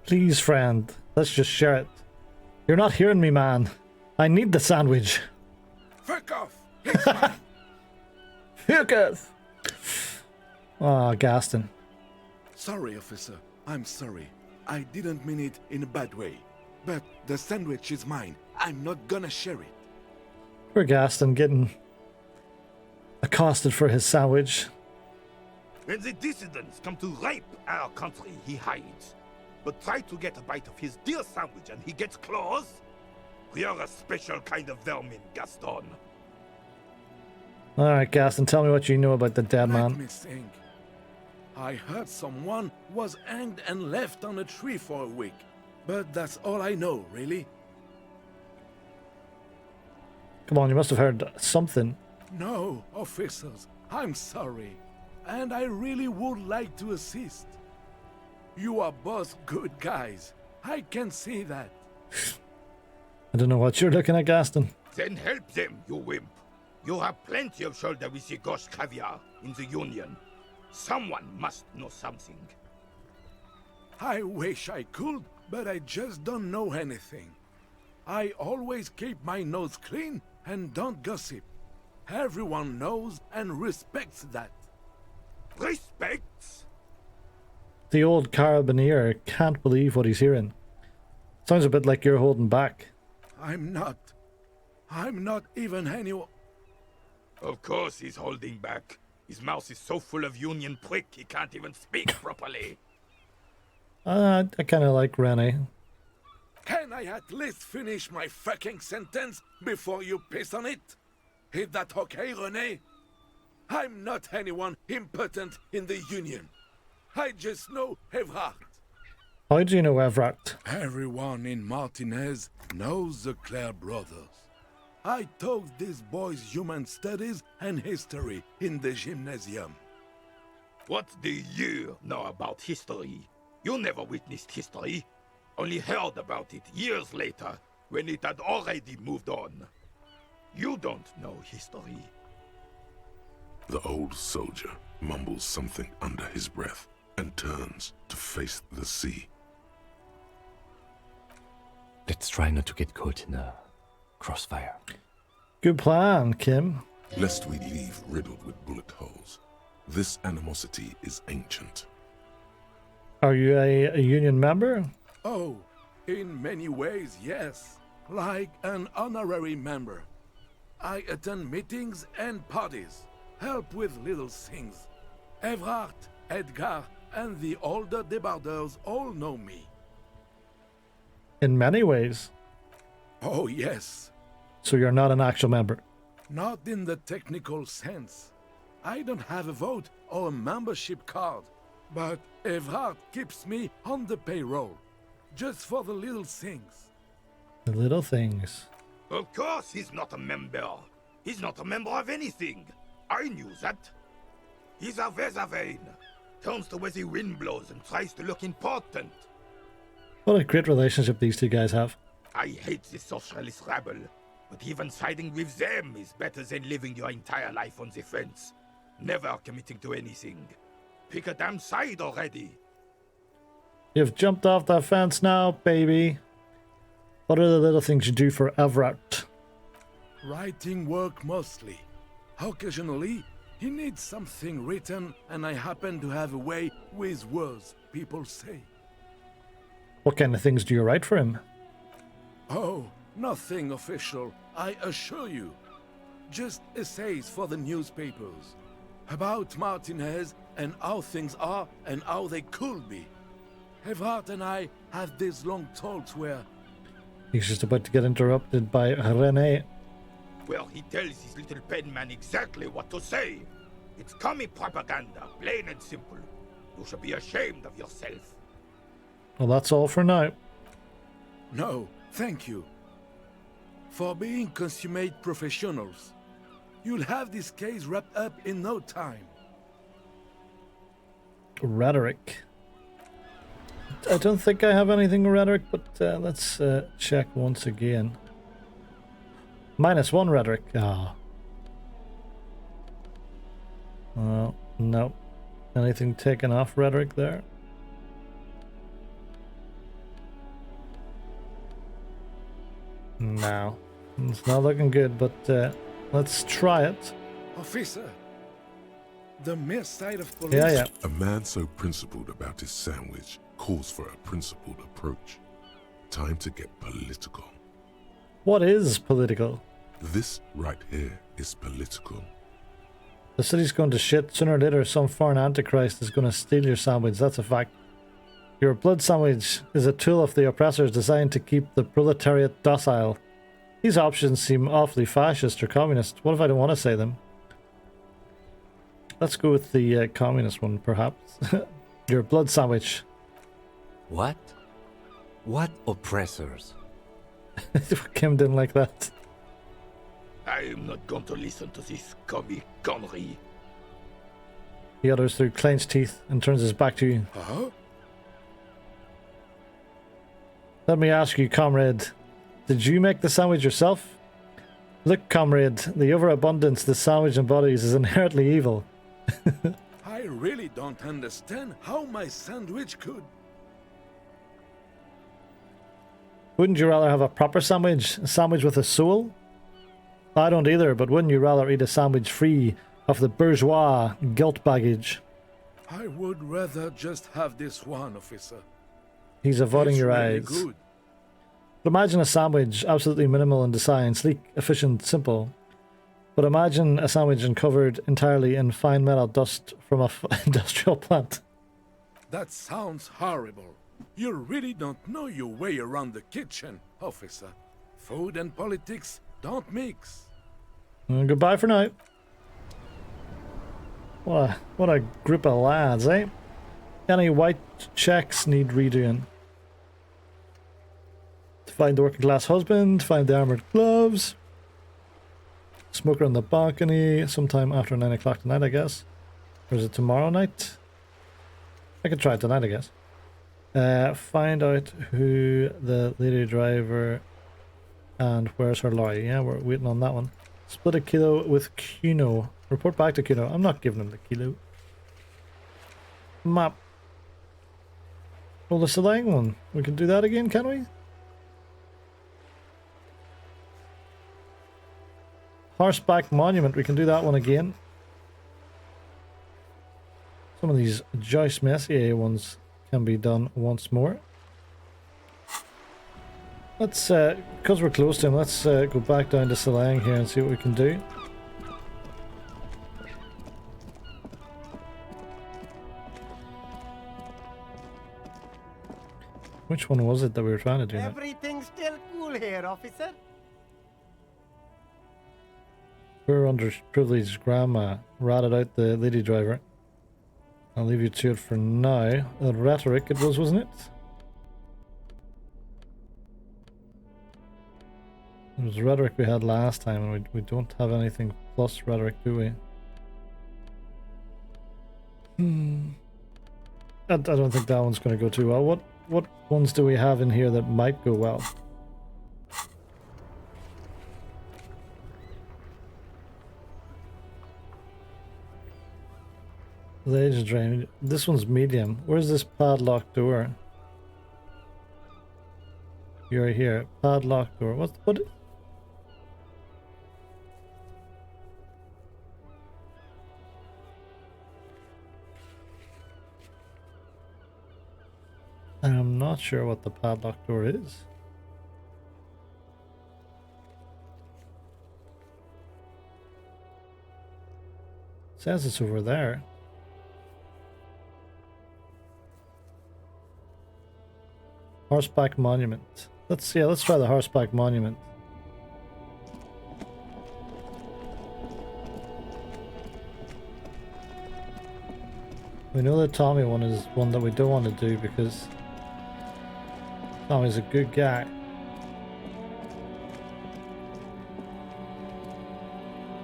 Please, friend. Let's just share it. You're not hearing me, man. I need the sandwich. Fuck off! It's mine. Focus! Ah, Gaston. Sorry, officer. I'm sorry. I didn't mean it in a bad way. But the sandwich is mine. I'm not gonna share it. Poor Gaston getting accosted for his sandwich. When the dissidents come to rape our country, he hides. But try to get a bite of his dear sandwich and he gets claws? We are a special kind of vermin, Gaston. Alright, Gaston, tell me what you know about the dead Let man. me think. I heard someone was hanged and left on a tree for a week. But that's all I know, really. Come on, you must have heard something. No, officers, I'm sorry. And I really would like to assist. You are both good guys. I can see that. I don't know what you're looking at, Gaston. Then help them, you wimp. You have plenty of shoulder with the ghost caviar in the Union. Someone must know something. I wish I could, but I just don't know anything. I always keep my nose clean and don't gossip. Everyone knows and respects that. Respects? The old carabineer can't believe what he's hearing. Sounds a bit like you're holding back. I'm not even anyone. Of course he's holding back. His mouth is so full of Union prick he can't even speak properly. I kind of like Rene. Can I at least finish my fucking sentence before you piss on it? Is that okay, René? I'm not anyone important in the Union. I just know Evrard. How do you know Everett? Everyone in Martinez knows the Clare brothers. I taught these boys human studies and history in the gymnasium. What do you know about history? You never witnessed history. Only heard about it years later, when it had already moved on. You don't know history. The old soldier mumbles something under his breath and turns to face the sea. Let's try not to get caught in a crossfire. Good plan, Kim. Lest we leave riddled with bullet holes. This animosity is ancient. Are you a union member? Oh, in many ways, yes. Like an honorary member. I attend meetings and parties, help with little things. Evrard, Edgar, and the older debarders all know me. In many ways. Oh, yes. So you're not an actual member. Not in the technical sense. I don't have a vote or a membership card, but Evrard keeps me on the payroll, just for the little things. The little things. Of course he's not a member. He's not a member of anything. I knew that. He's a Weservein. Turns to where the wind blows and tries to look important. What a great relationship these two guys have. I hate the socialist rabble, but even siding with them is better than living your entire life on the fence. Never committing to anything. Pick a damn side already. You've jumped off the fence now, baby. What are the little things you do for Everett? Writing work mostly. Occasionally, He needs something written, and I happen to have a way with words, people say. What kind of things do you write for him? Oh, nothing official, I assure you. Just essays for the newspapers. About Martinez and how things are and how they could be. Evrard and I had these long talks where... He's just about to get interrupted by René. Well, he tells his little pen man exactly what to say. It's commie propaganda, plain and simple. You should be ashamed of yourself. Well, that's all for now. No, thank you. For being consummate professionals. You'll have this case wrapped up in no time. Rhetoric. I don't think I have anything rhetoric, but let's check once again. -1 rhetoric. Ah. Oh, no. Anything taken off rhetoric there? No. It's not looking good, but let's try it. Officer, the mere sight of police... Yeah. A man so principled about his sandwich calls for a principled approach. Time to get political. What is political? This right here is political. The city's going to shit. Sooner or later, some foreign antichrist is going to steal your sandwich. That's a fact. Your blood sandwich is a tool of the oppressors designed to keep the proletariat docile. These options seem awfully fascist or communist. What if I don't want to say them? Let's go with the communist one, perhaps. Your blood sandwich. What? What oppressors? Kim didn't like that. I am not going to listen to this commie connery. He utters through clenched teeth and turns his back to you. Huh? Let me ask you, comrade. Did you make the sandwich yourself? Look, comrade, the overabundance the sandwich embodies is inherently evil. I really don't understand how my sandwich could... Wouldn't you rather have a proper sandwich? A sandwich with a soul? I don't either, but wouldn't you rather eat a sandwich free of the bourgeois guilt baggage? I would rather just have this one, officer. He's avoiding It's your really eyes. good. But imagine a sandwich absolutely minimal in design, sleek, efficient, simple. But imagine a sandwich uncovered entirely in fine metal dust from a industrial plant. That sounds horrible. You really don't know your way around the kitchen, officer. Food and politics don't mix. Goodbye for now. What a group of lads, eh? Any white checks need redoing. Find the working class husband, find the armoured gloves. Smoker on the balcony, sometime after 9 o'clock tonight, I guess. Or is it tomorrow night? I could try it tonight, I guess. Find out who the lady driver and where's her lorry. Yeah, we're waiting on that one. Split a kilo with Kuno. Report back to Kuno. I'm not giving him the kilo. Map. Well, the Selang one. We can do that again, can we? Horseback Monument. We can do that one again. Some of these Joyce Messier ones can be done once more. Let's, because we're close to him, let's go back down to Selang here and see what we can do. Which one was it that we were trying to do now? Everything's still cool here, officer. Poor underprivileged grandma ratted out the lady driver. I'll leave you to it for now. The rhetoric it was, wasn't it? It was rhetoric we had last time, and we don't have anything plus rhetoric, do we? I don't think that one's going to go too well. What ones do we have in here that might go well? The age drain. This one's medium. Where's this padlock door? You're here. Padlock door. What? I'm not sure what the padlock door is. It says it's over there. Horseback monument. Let's try the horseback monument. We know the Tommy one is one that we don't want to do because Tommy's a good guy.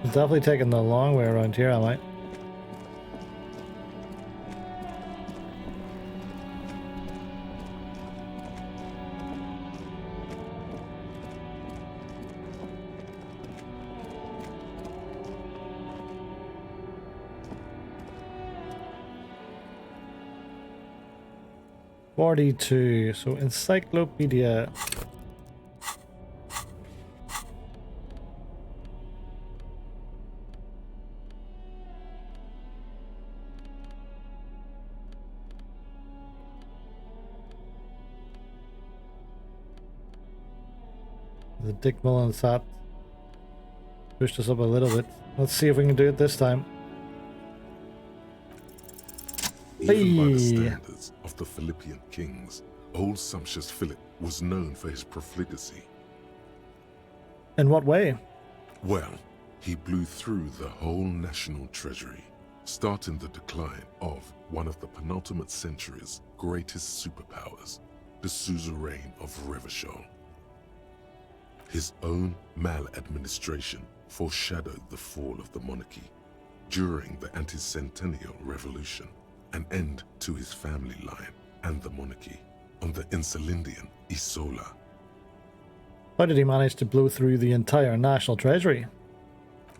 I'm definitely taking the long way around here, am I? $42. So encyclopedia. The Dick Mullins hat pushed us up a little bit. Let's see if we can do it this time. Even by the Hey. standards of the Philippian kings, old sumptuous Philip was known for his profligacy. In what way? Well, he blew through the whole national treasury, starting the decline of one of the penultimate century's greatest superpowers, the suzerain of Revachol. His own maladministration foreshadowed the fall of the monarchy. During the anti-centennial revolution, an end to his family line and the monarchy on the Insulindian Isola. How did he manage to blow through the entire national treasury?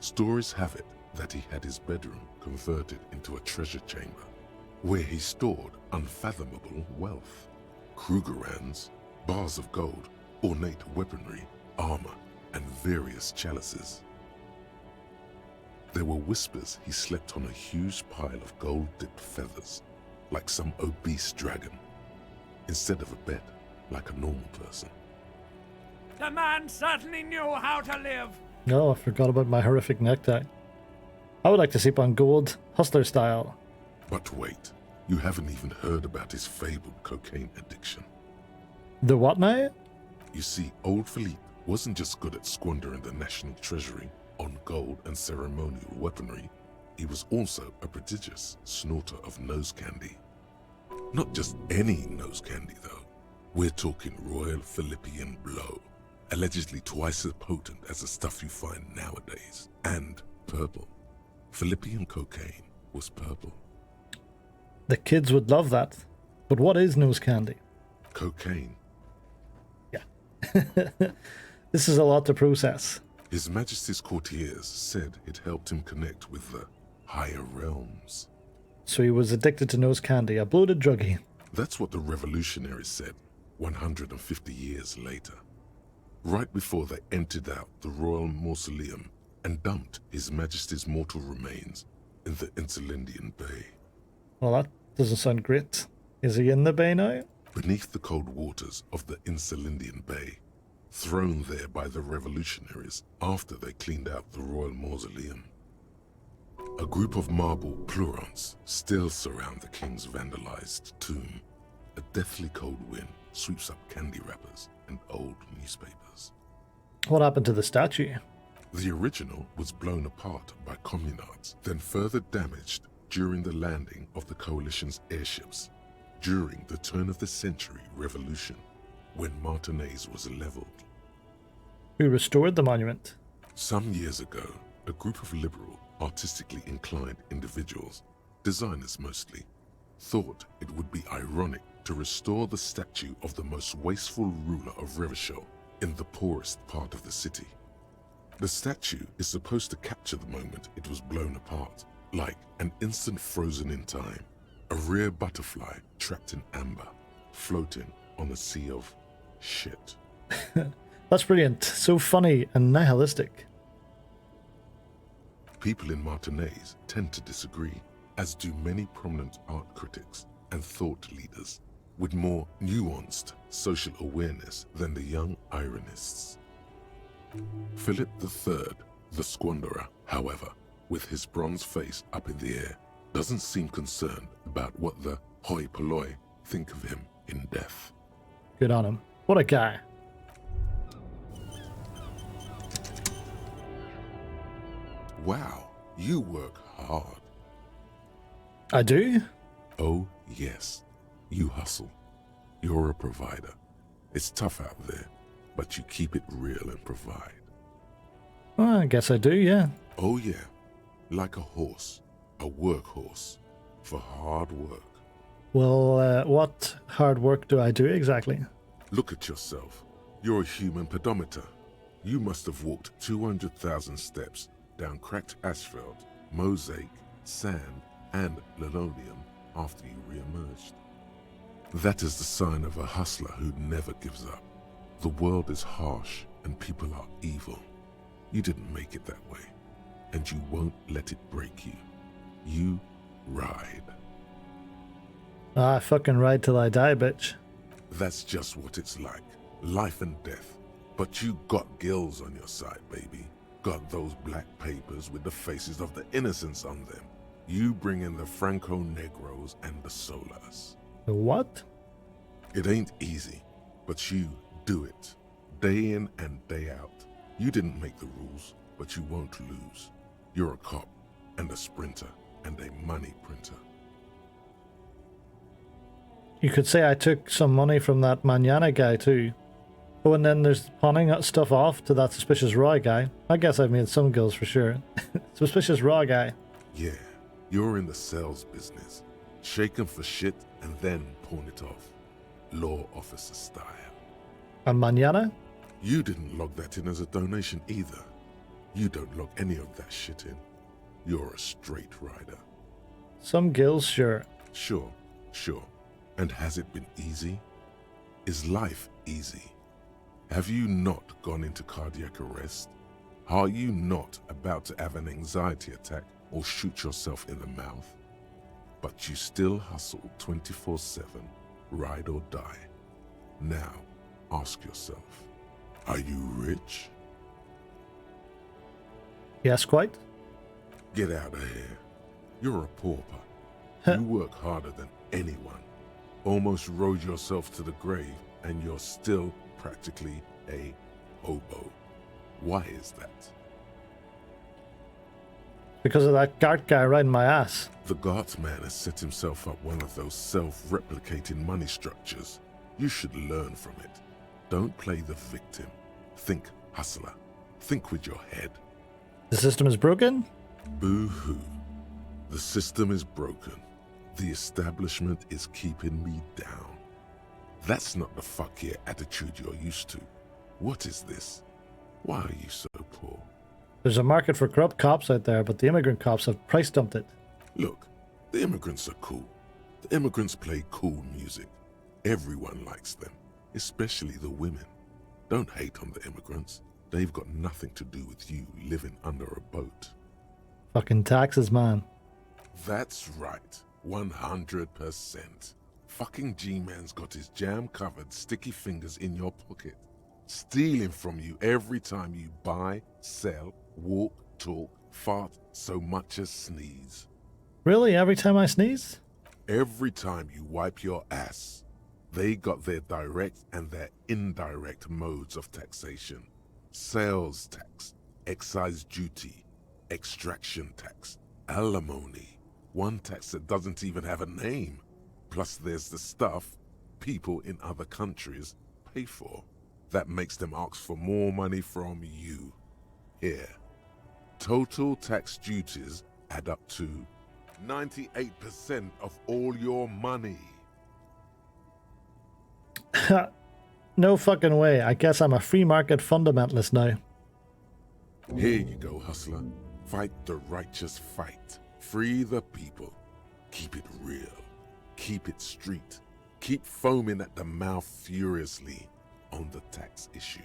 Stories have it that he had his bedroom converted into a treasure chamber, where he stored unfathomable wealth. Krugerrands, bars of gold, ornate weaponry, armor, and various chalices. There were whispers he slept on a huge pile of gold-dipped feathers, like some obese dragon, instead of a bed, like a normal person. The man certainly knew how to live. No, I forgot about my horrific necktie. I would like to sleep on gold, hustler style. But wait, you haven't even heard about his fabled cocaine addiction. The what now? You see, old Philippe wasn't just good at squandering the national treasury on gold and ceremonial weaponry, he was also a prodigious snorter of nose candy. Not just any nose candy, though. We're talking Royal Philippian Blow, allegedly twice as potent as the stuff you find nowadays, and purple. Philippian cocaine was purple. The kids would love that. But what is nose candy? Cocaine. This is a lot to process. His Majesty's courtiers said it helped him connect with the higher realms. So he was addicted to nose candy, a bloated druggie. That's what the revolutionaries said 150 years later, right before they emptied out the royal mausoleum and dumped His Majesty's mortal remains in the Insulindian Bay. Well, that doesn't sound great. Is he in the bay now? Beneath the cold waters of the Insulindian Bay, thrown there by the revolutionaries after they cleaned out the royal mausoleum. A group of marble pleurants still surround the king's vandalized tomb. A deathly cold wind sweeps up candy wrappers and old newspapers. What happened to the statue? The original was blown apart by communards, then further damaged during the landing of the coalition's airships during the turn-of-the-century revolution, when Martinez was leveled. Who restored the monument? Some years ago, a group of liberal, artistically inclined individuals, designers mostly, thought it would be ironic to restore the statue of the most wasteful ruler of Revachol in the poorest part of the city. The statue is supposed to capture the moment it was blown apart, like an instant frozen in time, a rare butterfly trapped in amber, floating on a sea of shit. That's brilliant. So funny and nihilistic. People in Martinez tend to disagree, as do many prominent art critics and thought leaders. with more nuanced social awareness than the young ironists. Philip III, the squanderer, however, with his bronze face up in the air, doesn't seem concerned about what the hoi polloi think of him in death. Good on him. What a guy. Wow, you work hard. I do? Oh, yes. You hustle. You're a provider. It's tough out there, but you keep it real and provide. Well, I guess I do, yeah. Oh, yeah. Like a horse, a workhorse, for hard work. Well, what hard work do I do exactly? Look at yourself. You're a human pedometer. You must have walked 200,000 steps down cracked asphalt, mosaic, sand, and linoleum after you re-emerged. That is the sign of a hustler who never gives up. The world is harsh and people are evil. You didn't make it that way, and you won't let it break you. You ride. I fucking ride till I die, bitch. That's just what it's like. Life and death. But you got gills on your side, baby. Got those black papers with the faces of the innocents on them. You bring in the Franco-Negros and the Solas. The what? It ain't easy, but you do it. Day in and day out. You didn't make the rules, but you won't lose. You're a cop, and a sprinter, and a money printer. You could say I took some money from that Manana guy too. Oh, and then there's pawning that stuff off to that Suspicious Raw guy. I guess I've made some gills for sure. Suspicious Raw guy. Yeah, you're in the sales business. Shake 'em for shit and then pawn it off. Law officer style. And Manana? You didn't log that in as a donation either. You don't log any of that shit in. You're a straight rider. Some gills, sure. Sure. And has it been easy? Is life easy? Have you not gone into cardiac arrest? Are you not about to have an anxiety attack or shoot yourself in the mouth? But you still hustle 24/7, ride or die. Now, ask yourself, are you rich? Yes, quite. Get out of here. You're a pauper. You work harder than anyone. Almost rode yourself to the grave, and you're still practically a hobo. Why is that? Because of that Gart guy riding my ass. The Gart man has set himself up one of those self-replicating money structures. You should learn from it. Don't play the victim. Think hustler. Think with your head. The system is broken? Boo-hoo. The system is broken. The establishment is keeping me down. That's not the fuck yeah attitude you're used to. What is this? Why are you so poor? There's a market for corrupt cops out there, but the immigrant cops have price dumped it. Look, the immigrants are cool. The immigrants play cool music. Everyone likes them, especially the women. Don't hate on the immigrants. They've got nothing to do with you living under a boat. Fucking taxes, man. That's right. 100%. Fucking G-Man's got his jam-covered sticky fingers in your pocket, stealing from you every time you buy, sell, walk, talk, fart, so much as sneeze. Really? Every time I sneeze? Every time you wipe your ass. They got their direct and their indirect modes of taxation. Sales tax, excise duty, extraction tax, alimony. One tax that doesn't even have a name. Plus there's the stuff people in other countries pay for. That makes them ask for more money from you. Here. Total tax duties add up to 98% of all your money. No fucking way. I guess I'm a free market fundamentalist now. Here you go, hustler. Fight the righteous fight. Free the people. Keep it real. Keep it street. Keep foaming at the mouth furiously on the tax issue.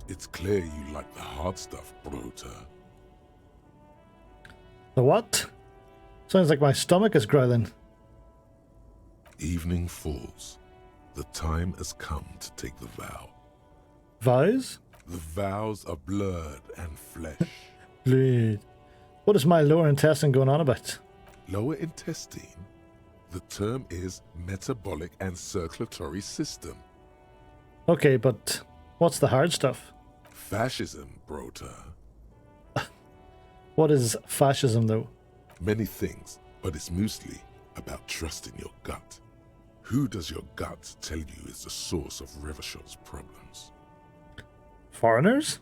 It's clear you like the hard stuff, Bruta. The what? Sounds like my stomach is growling. Evening falls. The time has come to take the vow. Vows? The vows are blood and flesh. Blood. What is my lower intestine going on about? Lower intestine? The term is metabolic and circulatory system. Okay, but what's the hard stuff? Fascism, Brota. What is fascism, though? Many things, but it's mostly about trusting your gut. Who does your gut tell you is the source of Revachel's problems? Foreigners?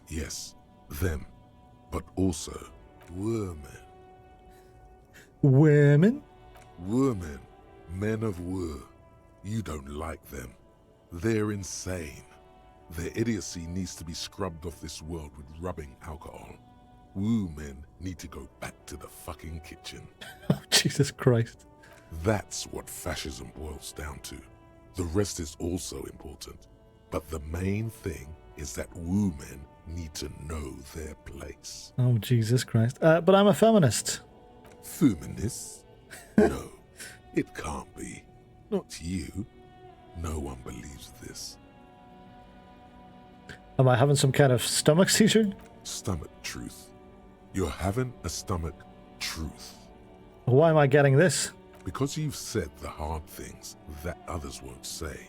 Yes, them, but also women. Women? Women, men of war. You don't like them. They're insane. Their idiocy needs to be scrubbed off this world with rubbing alcohol. Woo men need to go back to the fucking kitchen. Oh, Jesus Christ. That's what fascism boils down to. The rest is also important. But the main thing is that woo men need to know their place. Oh, Jesus Christ. But I'm a feminist. Feminists? No, it can't be. Not you. No one believes this. Am I having some kind of stomach seizure? Stomach truth. You're having a stomach truth. Why am I getting this? Because you've said the hard things that others won't say.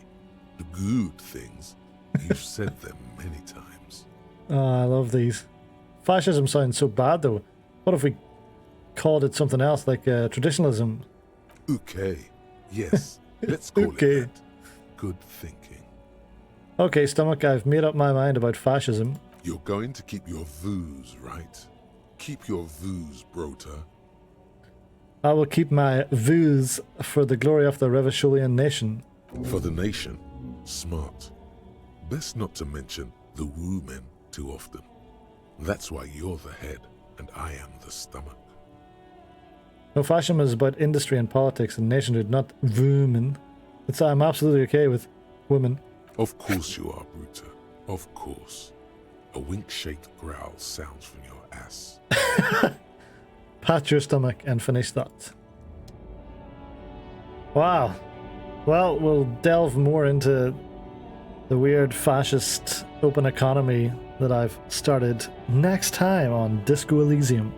The good things, you've said them many times. Oh, I love these. Fascism sounds so bad, though. What if we called it something else, like traditionalism? Okay. Yes, let's call Okay. it that. Good thinking. Okay, stomach, I've made up my mind about fascism. You're going to keep your views, right? Keep your views, Brota. I will keep my views for the glory of the Revacholian nation. For the nation, smart. Best not to mention the women too often. That's why you're the head and I am the stomach. No, fascism is about industry and politics and nationhood, not women. I'm absolutely okay with women. Of course you are, Bruta. Of course. A wink-shaped growl sounds from your ass. Pat your stomach and finish that. Wow. Well, we'll delve more into the weird fascist open economy that I've started next time on Disco Elysium.